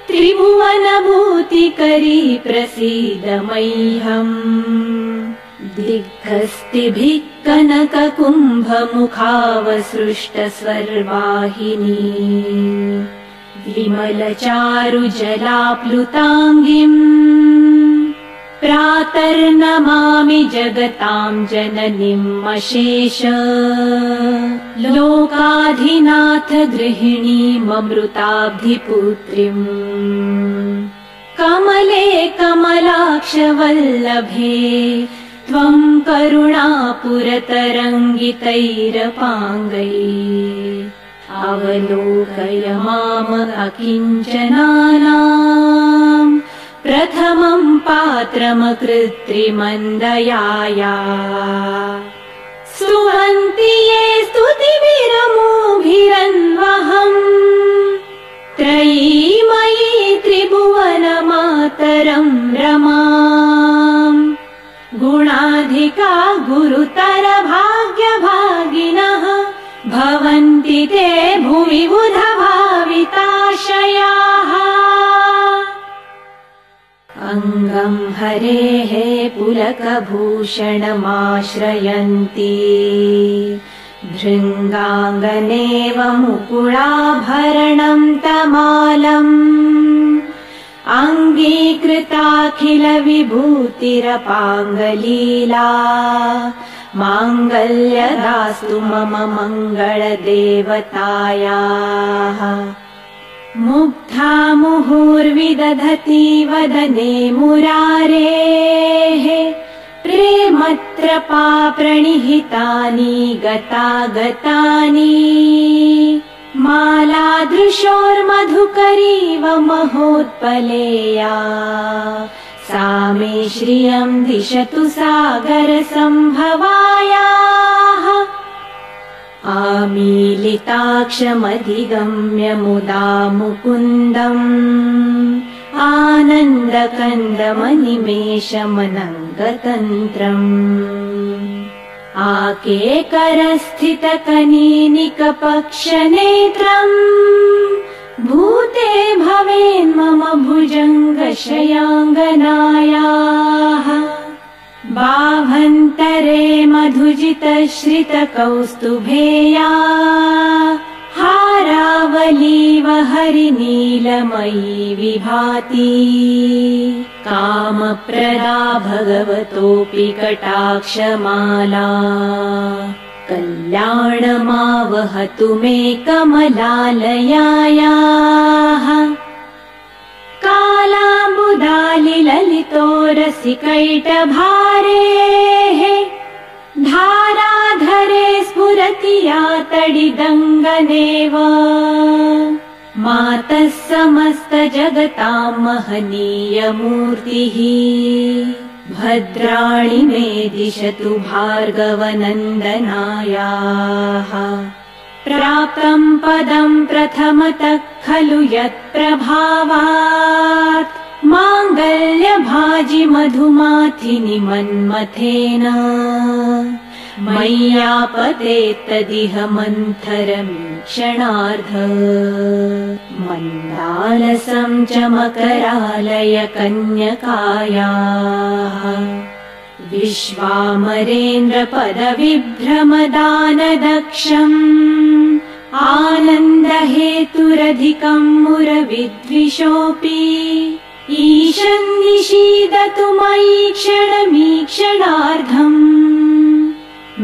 त्रिभुवनभूतिकरी प्रसीद मह्यम् दिग्गस्तिभिः कनककुम्भमुखावसृष्टस्वर्वाहिनी विमलचारुजलाप्लुताङ्गिम् प्रातर्नमामि जगतां जननीम् अशेष लोकाधिनाथ गृहिणीममृताब्धिपुत्रीम् कमले कमलाक्षवल्लभे त्वं करुणापुरतरङ्गितैरपाङ्गैः अवलोकय माम अकिञ्चनानाम् प्रथमं पात्रमकृत्रिमन्दयाया स्तुवन्ति ये स्तुतिभिरमूभिरन्वहम् त्रयीमयी त्रिभुवनमातरं रमाम् गुणाधिका गुरुतर भाग्यभागिनः भवन्ति ते भुवि बुधभाविताशयाः अङ्गं हरेः पुलकभूषणमाश्रयन्ति भृङ्गाङ्गनेव मुकुळाभरणं तमालम् अङ्गीकृताखिलविभूतिरपाङ्गलीला माङ्गल्यदास्तु मम मङ्गलदेवतायाः मुग्धा मुहुर्विदधति वदने मुरारेः प्रेमत्रपा प्रणिहितानि गतागतानि मालादृशोर्मधुकरीव महोत्पलेया सा मे श्रियं दिशतु सागरसम्भवायाः आमीलिताक्षमधिगम्य मुदा मुकुन्दम् आनन्दकन्दमनिमेषमनङ्गतन्त्रम् आकेकरस्थितकनीनिकपक्षनेत्रम् भूते भवेन्मम भुजङ्गशयाङ्गनायाः बाभन्तरे मधुजितश्रितकौस्तुभेया तारावलीव हरिनीलमयी विभाति कामप्रदा भगवतोऽपि कटाक्षमाला कल्याणमावहतु मे कमलालयायाः कालाम्बुदालिललितोरसिकैटभारेः धाराधरे स्फुरति या तडिदङ्गनेव मातः समस्तजगतां महनीयमूर्तिः भद्राणि मे दिशतु भार्गवनन्दनायाः प्राप्तं पदं प्रथमतः खलु यत्प्रभावात् माङ्गल्यभाजि मधुमाथिनि मन्मथेन मय्यापतेत्तदिह मन्थरमीक्षणार्ध मन्दालसं च मकरालय कन्यकायाः विश्वामरेन्द्रपदविभ्रमदानदक्षम् आनन्दहेतुरधिकं मुरविद्विषोऽपि ईशन्निषीदतु मयि क्षणमीक्षणार्धम्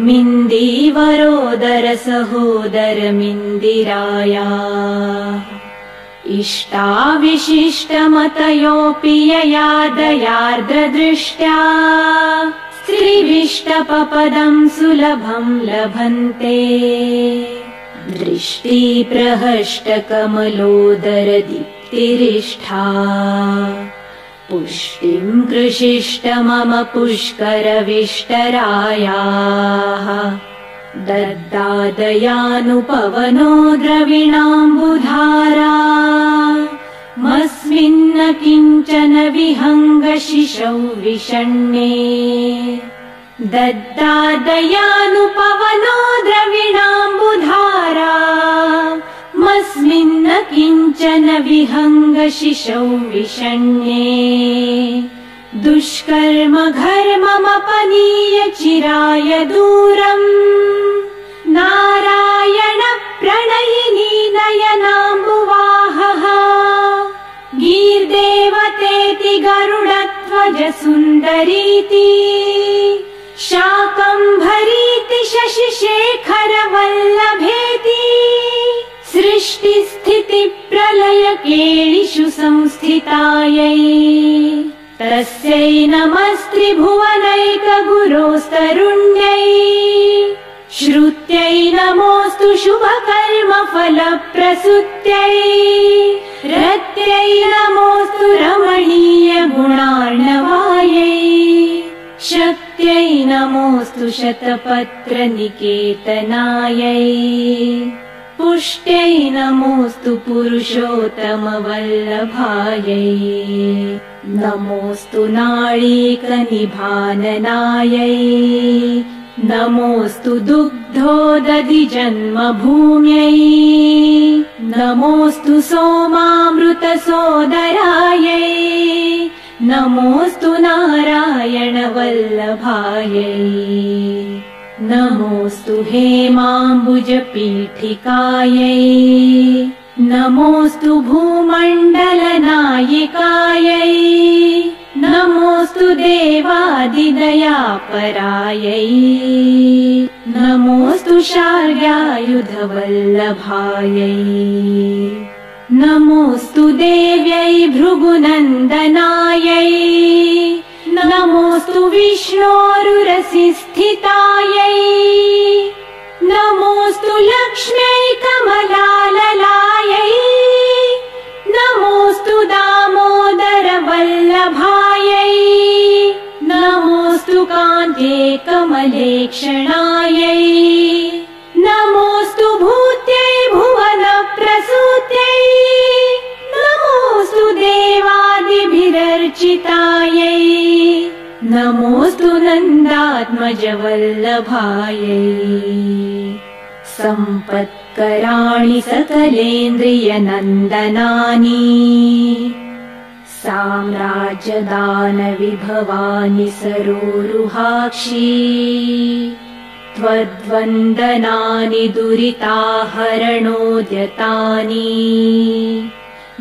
मिन्दीवरोदरसहोदरमिन्दिरायाः इष्टाविशिष्टमतयोऽपि यया दयार्द्रदृष्ट्या स्त्रीविष्टपपदं सुलभं लभन्ते दृष्टिप्रहष्टकमलोदरदीप्तिरिष्ठा पुष्टिं कृषिष्ट मम पुष्करविष्टरायाः दद्दादयानुपवनो द्रविणाम्बुधारा मस्मिन्न किञ्चन विहङ्गशिशौ विषण्णे दद्दादयानुपवनो द्रविणाम्बुधारा मस्मिन्न किञ्चन विहङ्गशिशौ विषण्णे दुष्कर्म घर्ममपनीय चिराय दूरम् नारायण प्रणयिनी नयनाम्बुवाहः गीर्देवतेति गरुडध्वज सुन्दरीति शाकम्भरीति शशिशेखरवल्लभेति सृष्टिस्थितिप्रलयकेलिषु संस्थितायै तस्यै नमस्त्रिभुवनैकगुरोस्तरुण्यै श्रुत्यै नमोऽस्तु शुभकर्मफलप्रसूत्यै रत्यै नमोऽस्तु रमणीयगुणार्णवायै शक्त्यै नमोऽस्तु शतपत्रनिकेतनायै पुष्ट्यै नमोऽस्तु पुरुषोत्तमवल्लभायै नमोऽस्तु नाळीकनिभाननायै नमोऽस्तु दुग्धोदधिजन्मभूम्यै नमोऽस्तु सोमामृतसोदरायै नमोऽस्तु नारायणवल्लभायै नमोऽस्तु हेमाम्बुजपीठिकायै नमोऽस्तु भूमण्डलनायिकायै नमोऽस्तु देवादिदयापरायै नमोऽस्तु शार्ङ्गायुधवल्लभायै नमोऽस्तु देव्यै भृगुनन्दनायै नमोऽस्तु विष्णोरुरसिस्थितायै नमोऽस्तु लक्ष्म्यै कमलाललायै नमोऽस्तु दामोदरवल्लभायै नमोऽस्तु कान्ते कमलेक्षणायै नमोऽस्तु भूत्यै भुवनप्रसूत्यै नमोऽस्तु देवादिभिरर्चितायै नमोऽस्तु नन्दात्मजवल्लभायै सम्पत्कराणि सकलेन्द्रियनन्दनानि साम्राज्यदानविभवानि सरोरुहाक्षी त्वद्वन्दनानि दुरिताहरणोद्यतानि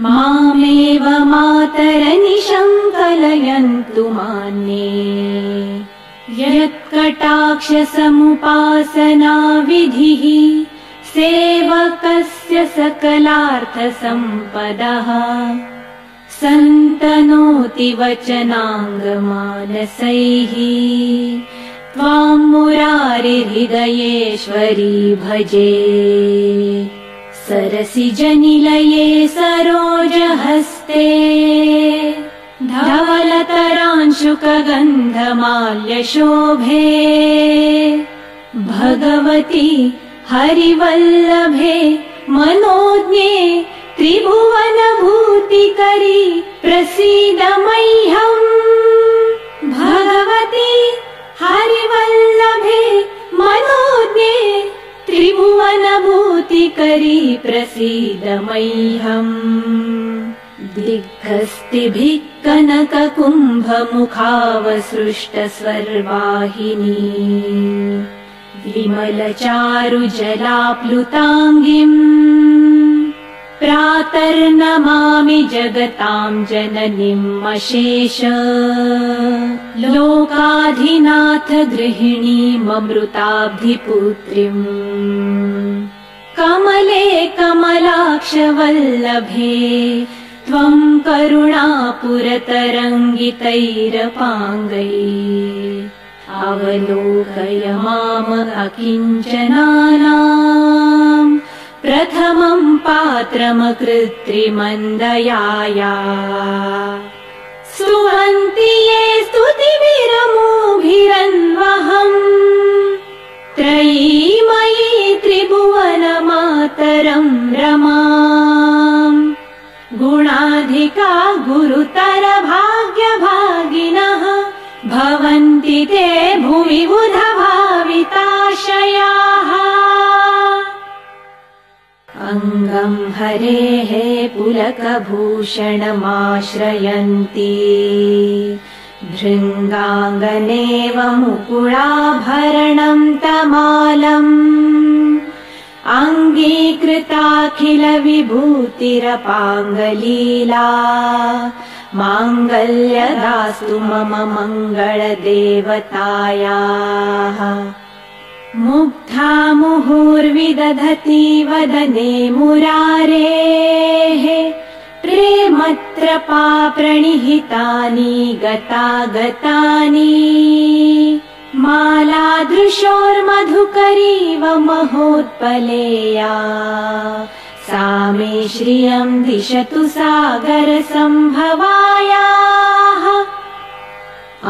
मामेव मातरनिशं कलयन्तु मान्ये यत्कटाक्षसमुपासना विधिः सेवकस्य सकलार्थसम्पदः सन्तनोति वचनाङ्गमानसैः त्वां मुरारिहृदयेश्वरी भजे सरसिजनिलये सरोजहस्ते धवलतरांशुकगन्धमाल्यशोभे भगवती हरिवल्लभे मनोज्ञे त्रिभुवनभूतिकरी प्रसीद मह्यम् भगवती हरिवल्लभे मनोज्ञे त्रिभुवनभूतिकरी प्रसीद मह्यम् दिग्गस्तिभिः कनककुम्भमुखावसृष्टस्वर्वाहिनी विमलचारुजलाप्लुताङ्गिम् प्रातर्नमामि जगतां जननीम् अशेष लोकाधिनाथ गृहिणीममृताब्धिपुत्रीम् कमले कमलाक्षवल्लभे त्वं करुणापुरतरङ्गितैरपाङ्गैः अवलोकय माम अकिञ्चनानाम् प्रथमं पात्रमकृत्रिमन्दयाया स्तुवन्ति ये स्तुतिभिरमूभिरन्वहम् त्रयीमयी त्रिभुवनमातरं रमाम् गुणाधिका गुरुतर भाग्यभागिनः भवन्ति ते भुवि बुधभाविताशयाः अङ्गं हरेः पुलकभूषणमाश्रयन्ति भृङ्गाङ्गनेव मुकुळाभरणं तमालम् अङ्गीकृताखिलविभूतिरपाङ्गलीला माङ्गल्यदास्तु मम मङ्गलदेवतायाः मुग्धा मुहुर्विदधति वदने मुरारेः प्रेमत्रपा प्रणिहितानि गतागतानि मालादृशोर्मधुकरीव महोत्पलेया सा मे श्रियं दिशतु सागरसम्भवायाः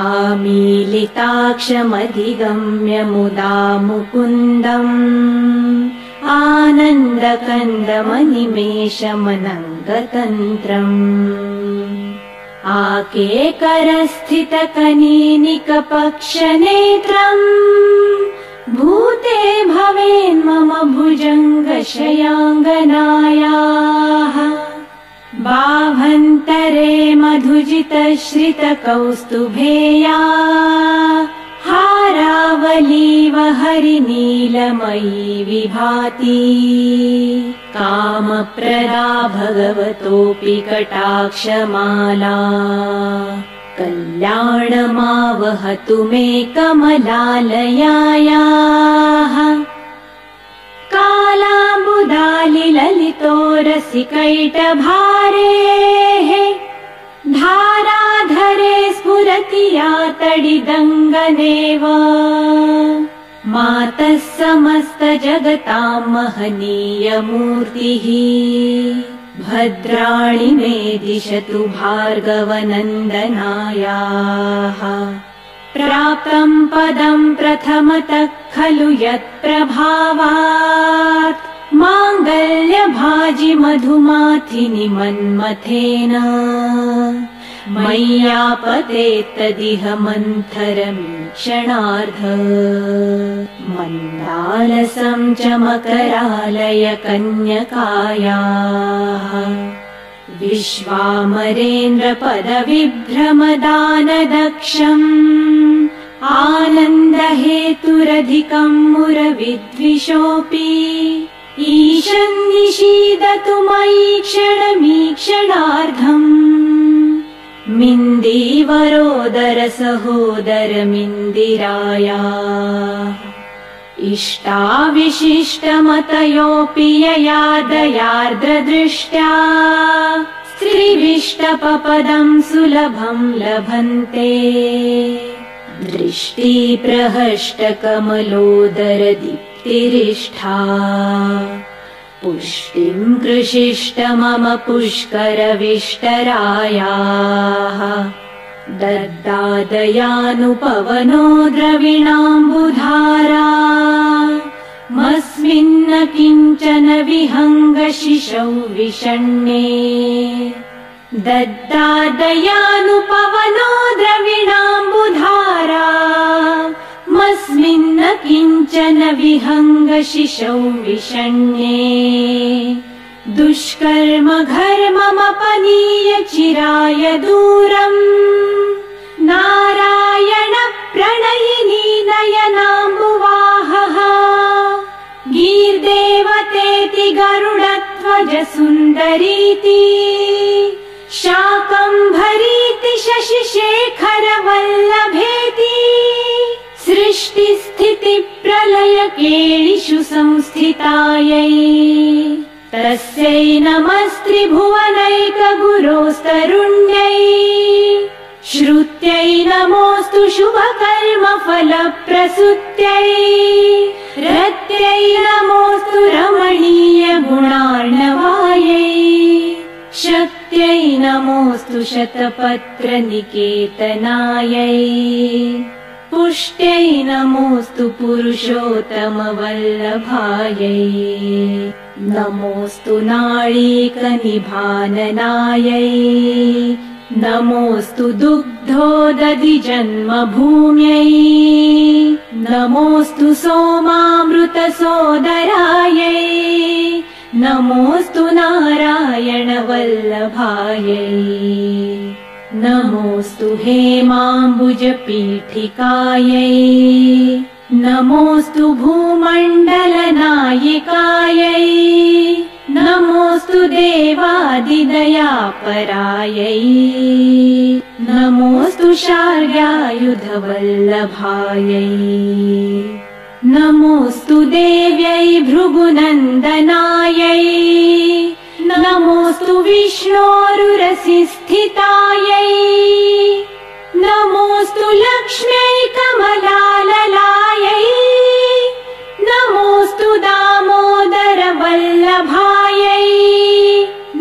आमीलिताक्षमधिगम्य मुदा मुकुन्दम् आनन्दकन्दमनिमेषमनङ्गतन्त्रम् आकेकरस्थितकनीनिकपक्षनेत्रम् भूते भवेन्मम भुजङ्गशयाङ्गनायाः बाभन्तरे मधुजितश्रितकौस्तुभेया हारावलीव हरिनीलमयी विभाति कामप्रदा भगवतोऽपि कटाक्षमाला कल्याणमावहतु मे कमलालयायाः कालाम्बुदालिललितोरसिकैटभारेः धाराधरे स्फुरति या तडिदङ्गनेव मातः समस्तजगतां महनीयमूर्तिः भद्राणि मे दिशतु भार्गवनन्दनायाः प्राप्तं पदं प्रथमतः खलु यत्प्रभावात् माङ्गल्यभाजि मधुमाथिनि मन्मथेन मय्यापतेत्तदिह मन्थरमीक्षणार्ध मन्दालसं च मकरालय कन्यकायाः विश्वामरेन्द्र पदविभ्रमदानदक्षम् आनन्दहेतुरधिकम् मुरविद्विषोऽपि ईशन्निषीदतु मयि क्षणमीक्षणार्धम् मिन्दीवरोदरसहोदरमिन्दिराया इष्टाविशिष्टमतयोऽपि यया दयार्द्रदृष्ट्या स्त्रीविष्टपपदम् सुलभम् लभन्ते दृष्टिप्रहष्टकमलोदरदीप्तिरिष्ठा पुष्टिम् कृषिष्ट मम पुष्करविष्टरायाः दद्दादयानुपवनो द्रविणाम्बुधारा मस्मिन्न किञ्चन विहङ्गशिशौ विषण्णे दद्दादयानुपवनो द्रविणाम्बुधारा मस्मिन्न किञ्चन विहङ्गशिशौ विषण्णे दुष्कर्म घर्ममपनीय चिराय दूरम् नारायण प्रणयिनी नयनाम्बुवाहः गीर्देवतेति गरुडध्वज सुन्दरीति शाकम्भरीति शशिशेखर वल्लभेति सृष्टिस्थितिप्रलयकेलिषु संस्थितायै तस्यै नमस्त्रिभुवनैकगुरोस्तरुण्यै श्रुत्यै नमोऽस्तु शुभकर्मफलप्रसूत्यै रत्यै नमोऽस्तु रमणीय गुणार्णवायै शक्त्यै नमोऽस्तु शतपत्रनिकेतनायै पुष्ट्यै नमोऽस्तु पुरुषोत्तमवल्लभायै नमोऽस्तु नाळीकनिभाननायै नमोऽस्तु दुग्धोदधिजन्मभूम्यै नमोऽस्तु सोमामृतसोदरायै नमोऽस्तु नारायणवल्लभायै नमोऽस्तु हेमाम्बुजपीठिकायै नमोऽस्तु भूमण्डलनायिकायै नमोऽस्तु देवादिदयापरायै नमोऽस्तु शार्ङ्गायुधवल्लभायै नमोऽस्तु देव्यै भृगुनन्दनायै नमोऽस्तु विष्णोरुरसिस्थितायै नमोऽस्तु लक्ष्म्यै कमलाललायै नमोऽस्तु दामोदरवल्लभायै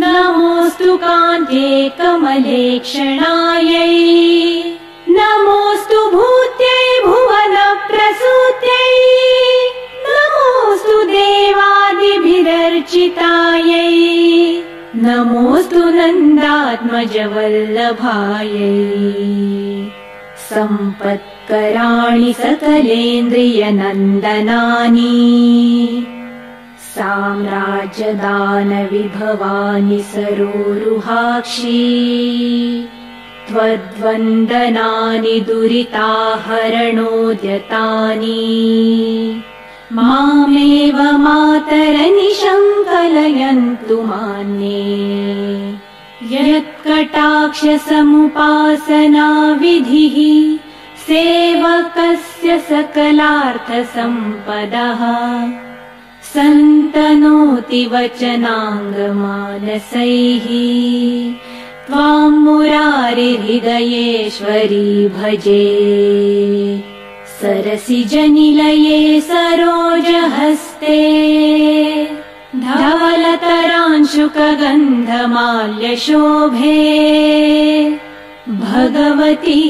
नमोऽस्तु कान्ते कमलेक्षणायै नमोऽस्तु भूत्यै भुवनप्रसूत्यै नमोऽस्तु देवादिभिरर्चितायै नमोऽस्तु नन्दात्मजवल्लभायै सम्पत्कराणि सकलेन्द्रियनन्दनानि साम्राज्यदानविभवानि सरोरुहाक्षी त्वद्वन्दनानि दुरिताहरणोद्यतानि मामेव मातरनिशङ्कलयन्तु मान्ये यत्कटाक्षसमुपासनाविधिः सेवकस्य सकलार्थसम्पदः सन्तनोति वचनाङ्गमानसैः त्वां मुरारिहृदयेश्वरी भजे सरसिजनिलये सरोजहस्ते धवलतरांशुकगन्धमाल्यशोभे भगवति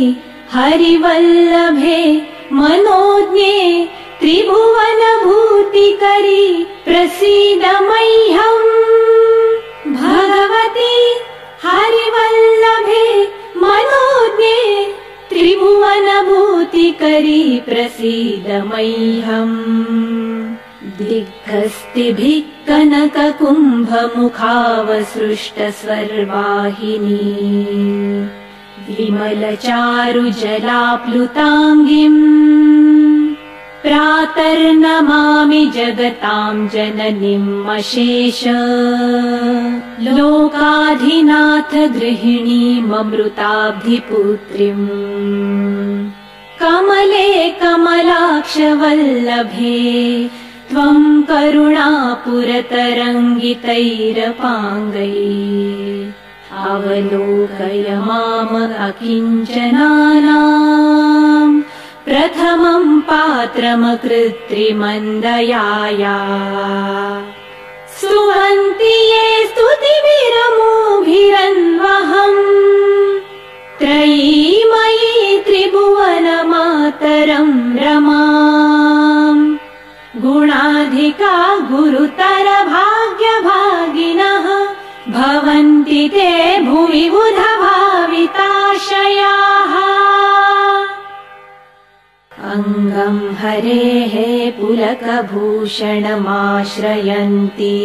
हरिवल्लभे मनोज्ञे त्रिभुवनभूतिकरी प्रसीद मह्यम् भगवति हरिवल्लभे मनोज्ञे त्रिभुवनभूतिकरी प्रसीद मह्यम् दिग्गस्तिभिः कनककुम्भमुखावसृष्टस्वर्वाहिनी विमलचारुजलाप्लुताङ्गीम् प्रातर्नमामि जगतां जननीम् अशेष लोकाधिनाथ गृहिणीममृताब्धिपुत्रीम् कमले कमलाक्षवल्लभे त्वं करुणापुरतरङ्गितैरपाङ्गैः अवलोकय माम अकिञ्चनानाम् प्रथमं पात्रमकृत्रिमन्दयाया स्तुवन्ति ये स्तुतिभिरमोभिरन्वहम् त्रयीमयी त्रिभुवनमातरं रमाम् गुणाधिका गुरुतर भाग्यभागिनः भवन्ति ते भुवि बुधभाविताशयाः अङ्गं हरेः पुलकभूषणमाश्रयन्ति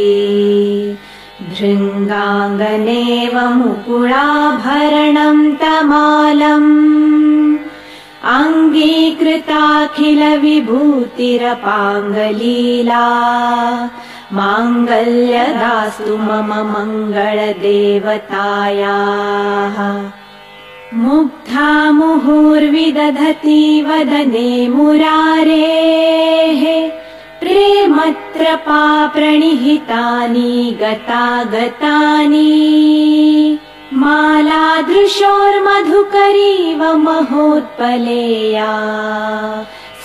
भृङ्गाङ्गनेव मुकुलाभरणं तमालम् अङ्गीकृताखिलविभूतिरपाङ्गलीला माङ्गल्यदास्तु मम मङ्गलदेवतायाः मुग्धा मुहुर्विदधति वदने मुरारेः प्रेमत्रपा प्रणिहितानि गतागतानि मालादृशोर्मधुकरीव महोत्पलेया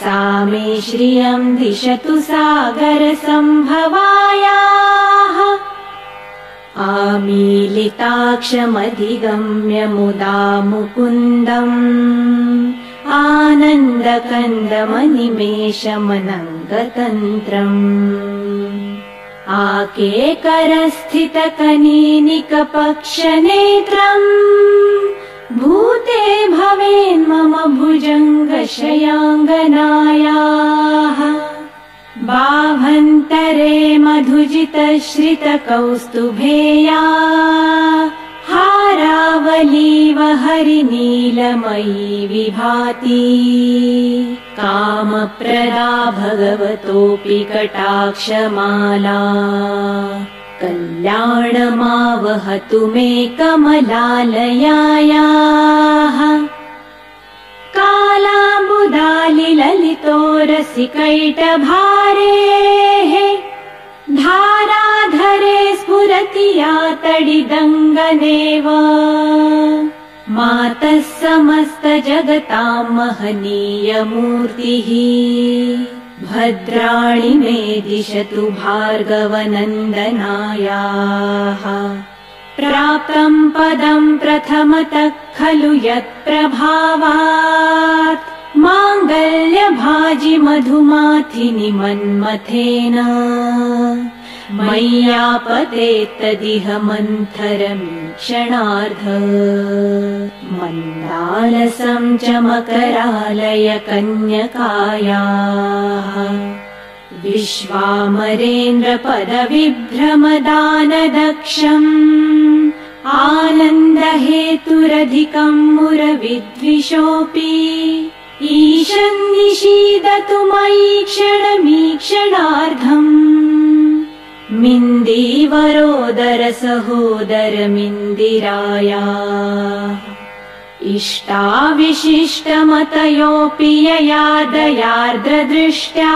सा मे श्रियं दिशतु सागरसम्भवायाः आमीलिताक्षमधिगम्य मुदा मुकुन्दम् आनन्दकन्दमनिमेषमनङ्गतन्त्रम् आकेकरस्थितकनीनिकपक्षनेत्रम् भूते भवेन्मम भुजङ्गशयाङ्गनायाः बाभन्तरे मधुजितश्रितकौस्तुभेया हारावलीव हरिनीलमयी विभाति कामप्रदा भगवतोऽपि कटाक्षमाला कल्याणमावहतु मे कमलालयायाः कालाम्बुदालिललितोरसिकैटभारेः धाराधरे स्फुरति या तडिदङ्गनेव मातः समस्तजगतां महनीयमूर्तिः भद्राणि मे दिशतु भार्गवनन्दनायाः प्राप्तं पदं प्रथमतः खलु यत्प्रभावात् माङ्गल्यभाजि मधुमाथिनि मन्मथेन मय्यापतेत्तदिह मन्थरमीक्षणार्ध मन्दालसं च मकरालय कन्यकायाः विश्वामरेन्द्रपदविभ्रमदानदक्षम् आनन्दहेतुरधिकं मुरविद्विषोऽपि ईशन्निषीदतु मयि क्षणमीक्षणार्धम् मिन्दीवरोदरसहोदरमिन्दिराया इष्टाविशिष्टमतयोऽपि यया दयार्द्रदृष्ट्या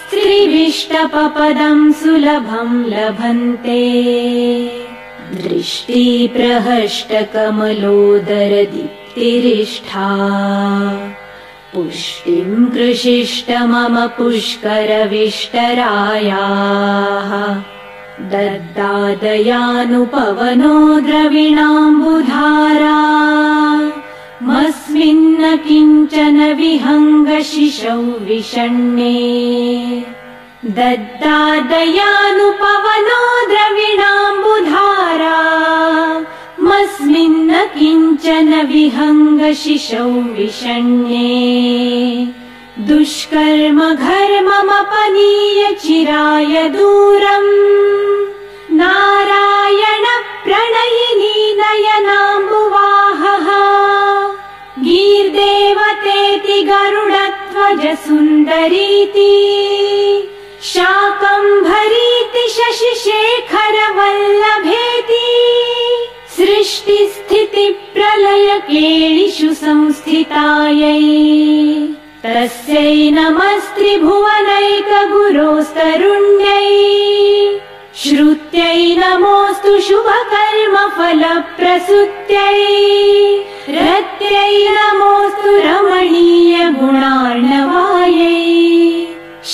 स्त्रीविष्टपपदं सुलभं लभन्ते दृष्टिप्रहष्टकमलोदरदीप्तिरिष्ठा पुष्टिं कृषिष्ट मम पुष्करविष्टरायाः दद्दादयानुपवनो द्रविणाम्बुधारा मस्मिन्न किञ्चन विहङ्गशिशौ विषण्णे दद्दादयानुपवनो द्रविणाम्बुधारा मस्मिन्न किञ्चन विहङ्गशिशौ विषण्णे दुष्कर्म घर्ममपनीय चिराय दूरम् नारायण प्रणयिनी नयनाम्बुवाहः गीर्देवतेति गरुडध्वज सुन्दरीति शाकम्भरीति शशिशेखर वल्लभेति सृष्टिस्थितिप्रलयकेलिषु संस्थितायै तस्यै नमस्त्रिभुवनैकगुरोस्तरुण्यै श्रुत्यै नमोऽस्तु शुभकर्मफलप्रसूत्यै रत्यै नमोऽस्तु रमणीयगुणार्णवायै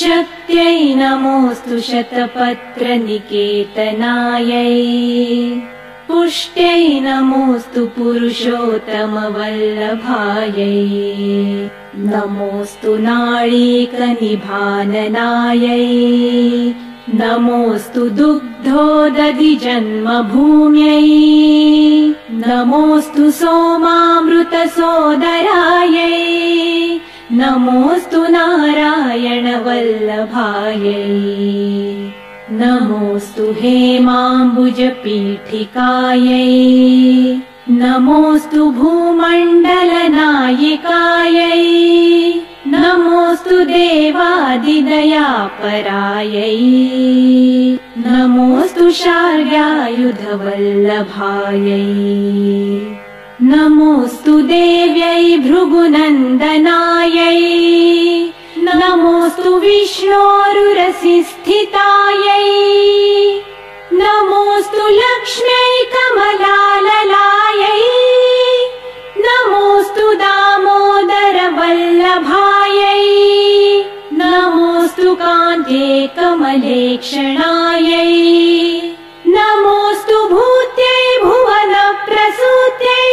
शक्त्यै नमोऽस्तु शतपत्रनिकेतनायै पुष्ट्यै नमोऽस्तु पुरुषोत्तमवल्लभायै नमोऽस्तु नाळीकनिभाननायै नमोऽस्तु दुग्धोदधिजन्मभूम्यै नमोऽस्तु सोमामृतसोदरायै नमोऽस्तु नारायणवल्लभायै नमोऽस्तु हेमाम्बुजपीठिकायै नमोऽस्तु भूमण्डलनायिकायै नमोऽस्तु देवादिदयापरायै नमोऽस्तु शार्ङ्गायुधवल्लभायै नमोऽस्तु देव्यै भृगुनन्दनायै नमोऽस्तु विष्णोरुरसि स्थितायै नमोऽस्तु लक्ष्म्यै कमलाललायै नमोऽस्तु दामोदरवल्लभायै नमोऽस्तु कान्ते कमलेक्षणायै नमोऽस्तु भूत्यै भुवनप्रसूत्यै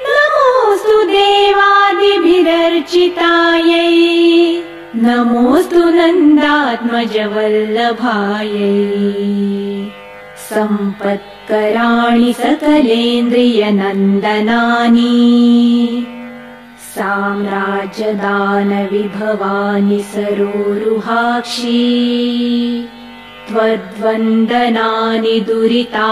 नमोऽस्तु देवादिभिरर्चितायै नमोऽस्तु नन्दात्मजवल्लभायै सम्पत्कराणि सकलेन्द्रियनन्दनानि साम्राज्यदानविभवानि सरोरुहाक्षी त्वद्वन्दनानि दुरिताहरणोद्यतानि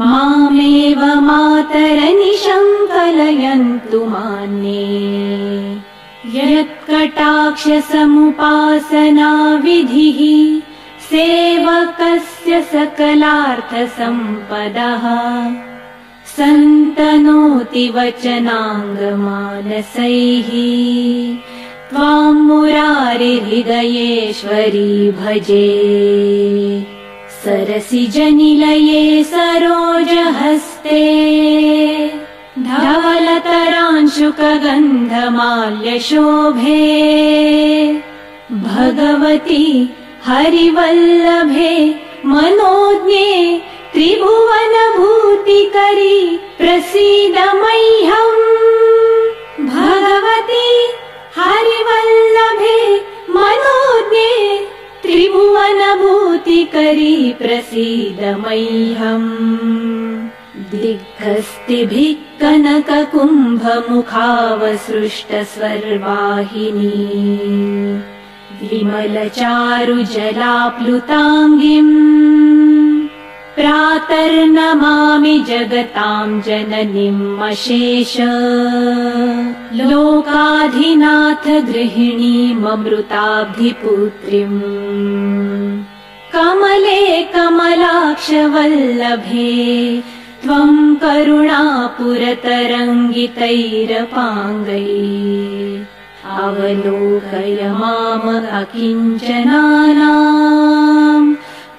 मामेव मातरनिशङ्कलयन्तु मान्ये यत्कटाक्षसमुपासनाविधिः सेवकस्य सकलार्थसम्पदः सन्तनोति वचनाङ्गमानसैः त्वां मुरारिहृदयेश्वरी भजे सरसिजनिलये सरोजहस्ते धवलतरांशुकगन्धमाल्यशोभे भगवति हरिवल्लभे मनोज्ञे त्रिभुवनभूतिकरी प्रसीद मह्यम् भगवति हरिवल्लभे मनोज्ञे त्रिभुवनभूतिकरी प्रसीद मह्यम् दिग्गस्तिभिः कनककुम्भमुखावसृष्टस्वर्वाहिनी विमलचारुजलाप्लुताङ्गिम् प्रातर्नमामि जगतां जननीम् अशेष लोकाधिनाथ गृहिणीममृताब्धिपुत्रीम् कमले कमलाक्षवल्लभे त्वं करुणापुरतरङ्गितैरपाङ्गैः अवलोकय माम अकिञ्चनानाम्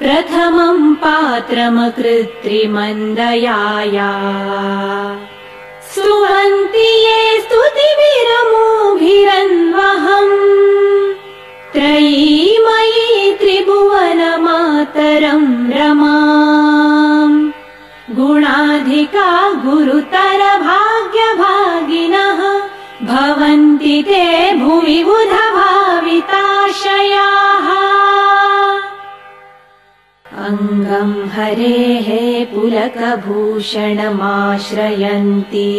प्रथमं पात्रमकृत्रिमन्दयाया स्तुवन्ति ये स्तुतिभिरमूभिरन्वहम् त्रयीमयी त्रिभुवनमातरं रमाम् गुणाधिका गुरुतर भाग्यभागिनः भवन्ति ते भुवि बुधभाविताशयाः अङ्गं हरेः पुलकभूषणमाश्रयन्ति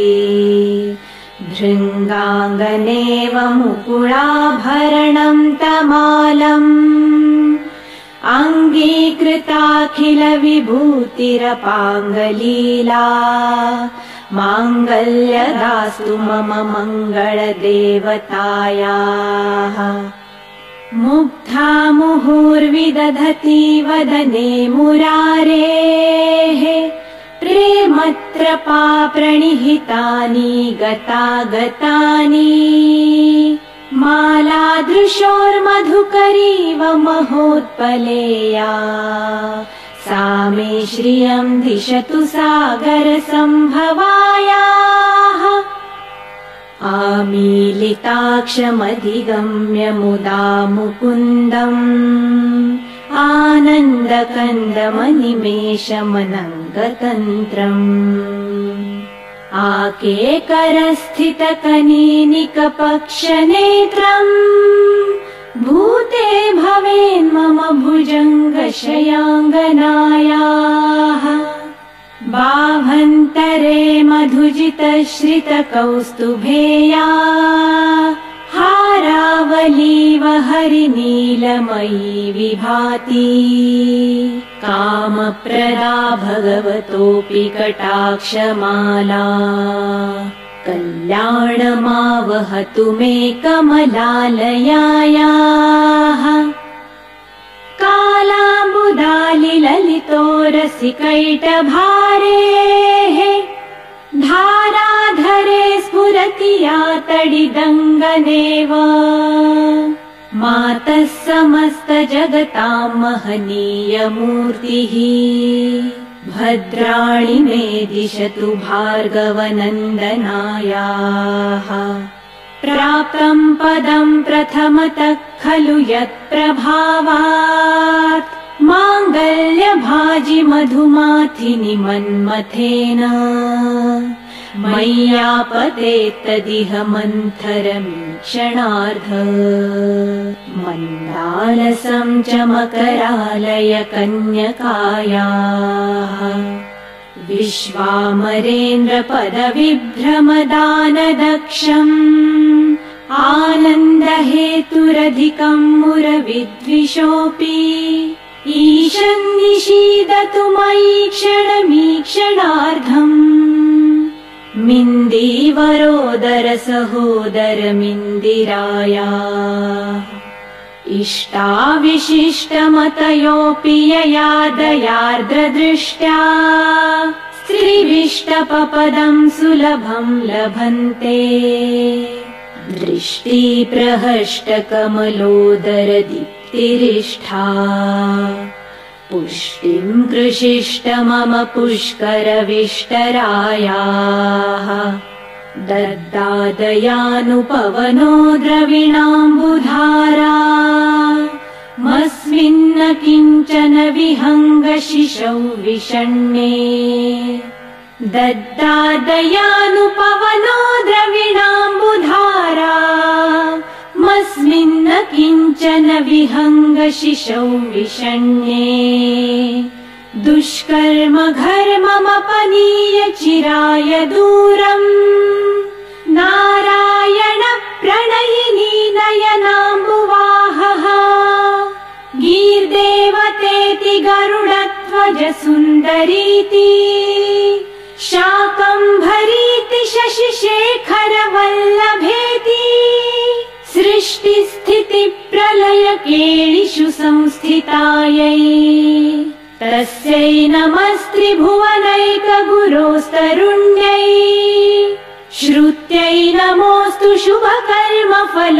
भृङ्गाङ्गनेव मुकुलाभरणं तमालम् अङ्गीकृताखिल विभूतिरपाङ्गलीला माङ्गल्यदास्तु मम मङ्गलदेवतायाः मुग्धा मुहुर्विदधति वदने मुरारेः प्रेमत्रपा प्रणिहितानि गतागतानि मालादृशोर्मधुकरीव महोत्पलेया सा मे श्रियं दिशतु सागरसम्भवायाः आमीलिताक्षमधिगम्य मुदा मुकुन्दम् आनन्दकन्दमनिमेषमनङ्गतन्त्रम् आकेकरस्थितकनीनिकपक्षनेत्रम् भूते भवेन्मम भुजङ्गशयाङ्गनायाः बाभन्तरे मधुजितश्रितकौस्तुभेया हारावलीव हरिनीलमयी विभाति कामप्रदा भगवतोऽपि कटाक्षमाला कल्याणमावहतु मे कमलालयायाः कालाम्बुदालिललितोरसिकैटभारेः धाराधरे स्फुरति या तडिदङ्गनेव मातः समस्तजगतां महनीयमूर्तिः भद्राणि मे दिशतु भार्गवनन्दनायाः प्राप्तं पदं प्रथमतः खलु यत्प्रभावात् माङ्गल्यभाजि मधुमाथिनि मन्मथेन मय्यापतेत्तदिह मन्थरमीक्षणार्ध मन्दालसं च मकरालय कन्यकायाः विश्वामरेन्द्रपदविभ्रमदानदक्षम् आनन्दहेतुरधिकम् मुरविद्विषोऽपि ईशन्निषीदतु मयि क्षणमीक्षणार्धम् मिन्दीवरोदरसहोदरमिन्दिरायाः इष्टाविशिष्टमतयोऽपि यया दयार्द्रदृष्ट्या स्त्रीविष्टपपदं सुलभं लभन्ते दृष्टिप्रहष्टकमलोदरदीप्तिरिष्ठा पुष्टिं कृषिष्ट मम पुष्करविष्टरायाः दद्दादयानुपवनो द्रविणाम्बुधारा मस्मिन्न किञ्चन विहङ्गशिशौ विषण्णे दद्दादयानुपवनो द्रविणाम्बुधारा मस्मिन्न किञ्चन विहङ्गशिशौ विषण्णे दुष्कर्म घर्ममपनीय चिराय दूरम् नारायण प्रणयिनी नयनाम्बुवाहः गीर्देवतेति गरुडध्वज सुन्दरीति शाकम्भरीति शशिशेखर वल्लभेति सृष्टिस्थिति प्रलय केलिषु संस्थितायै तस्यै नमस्त्रिभुवनैकगुरोस्तरुण्यै श्रुत्यै नमोऽस्तु शुभकर्मफल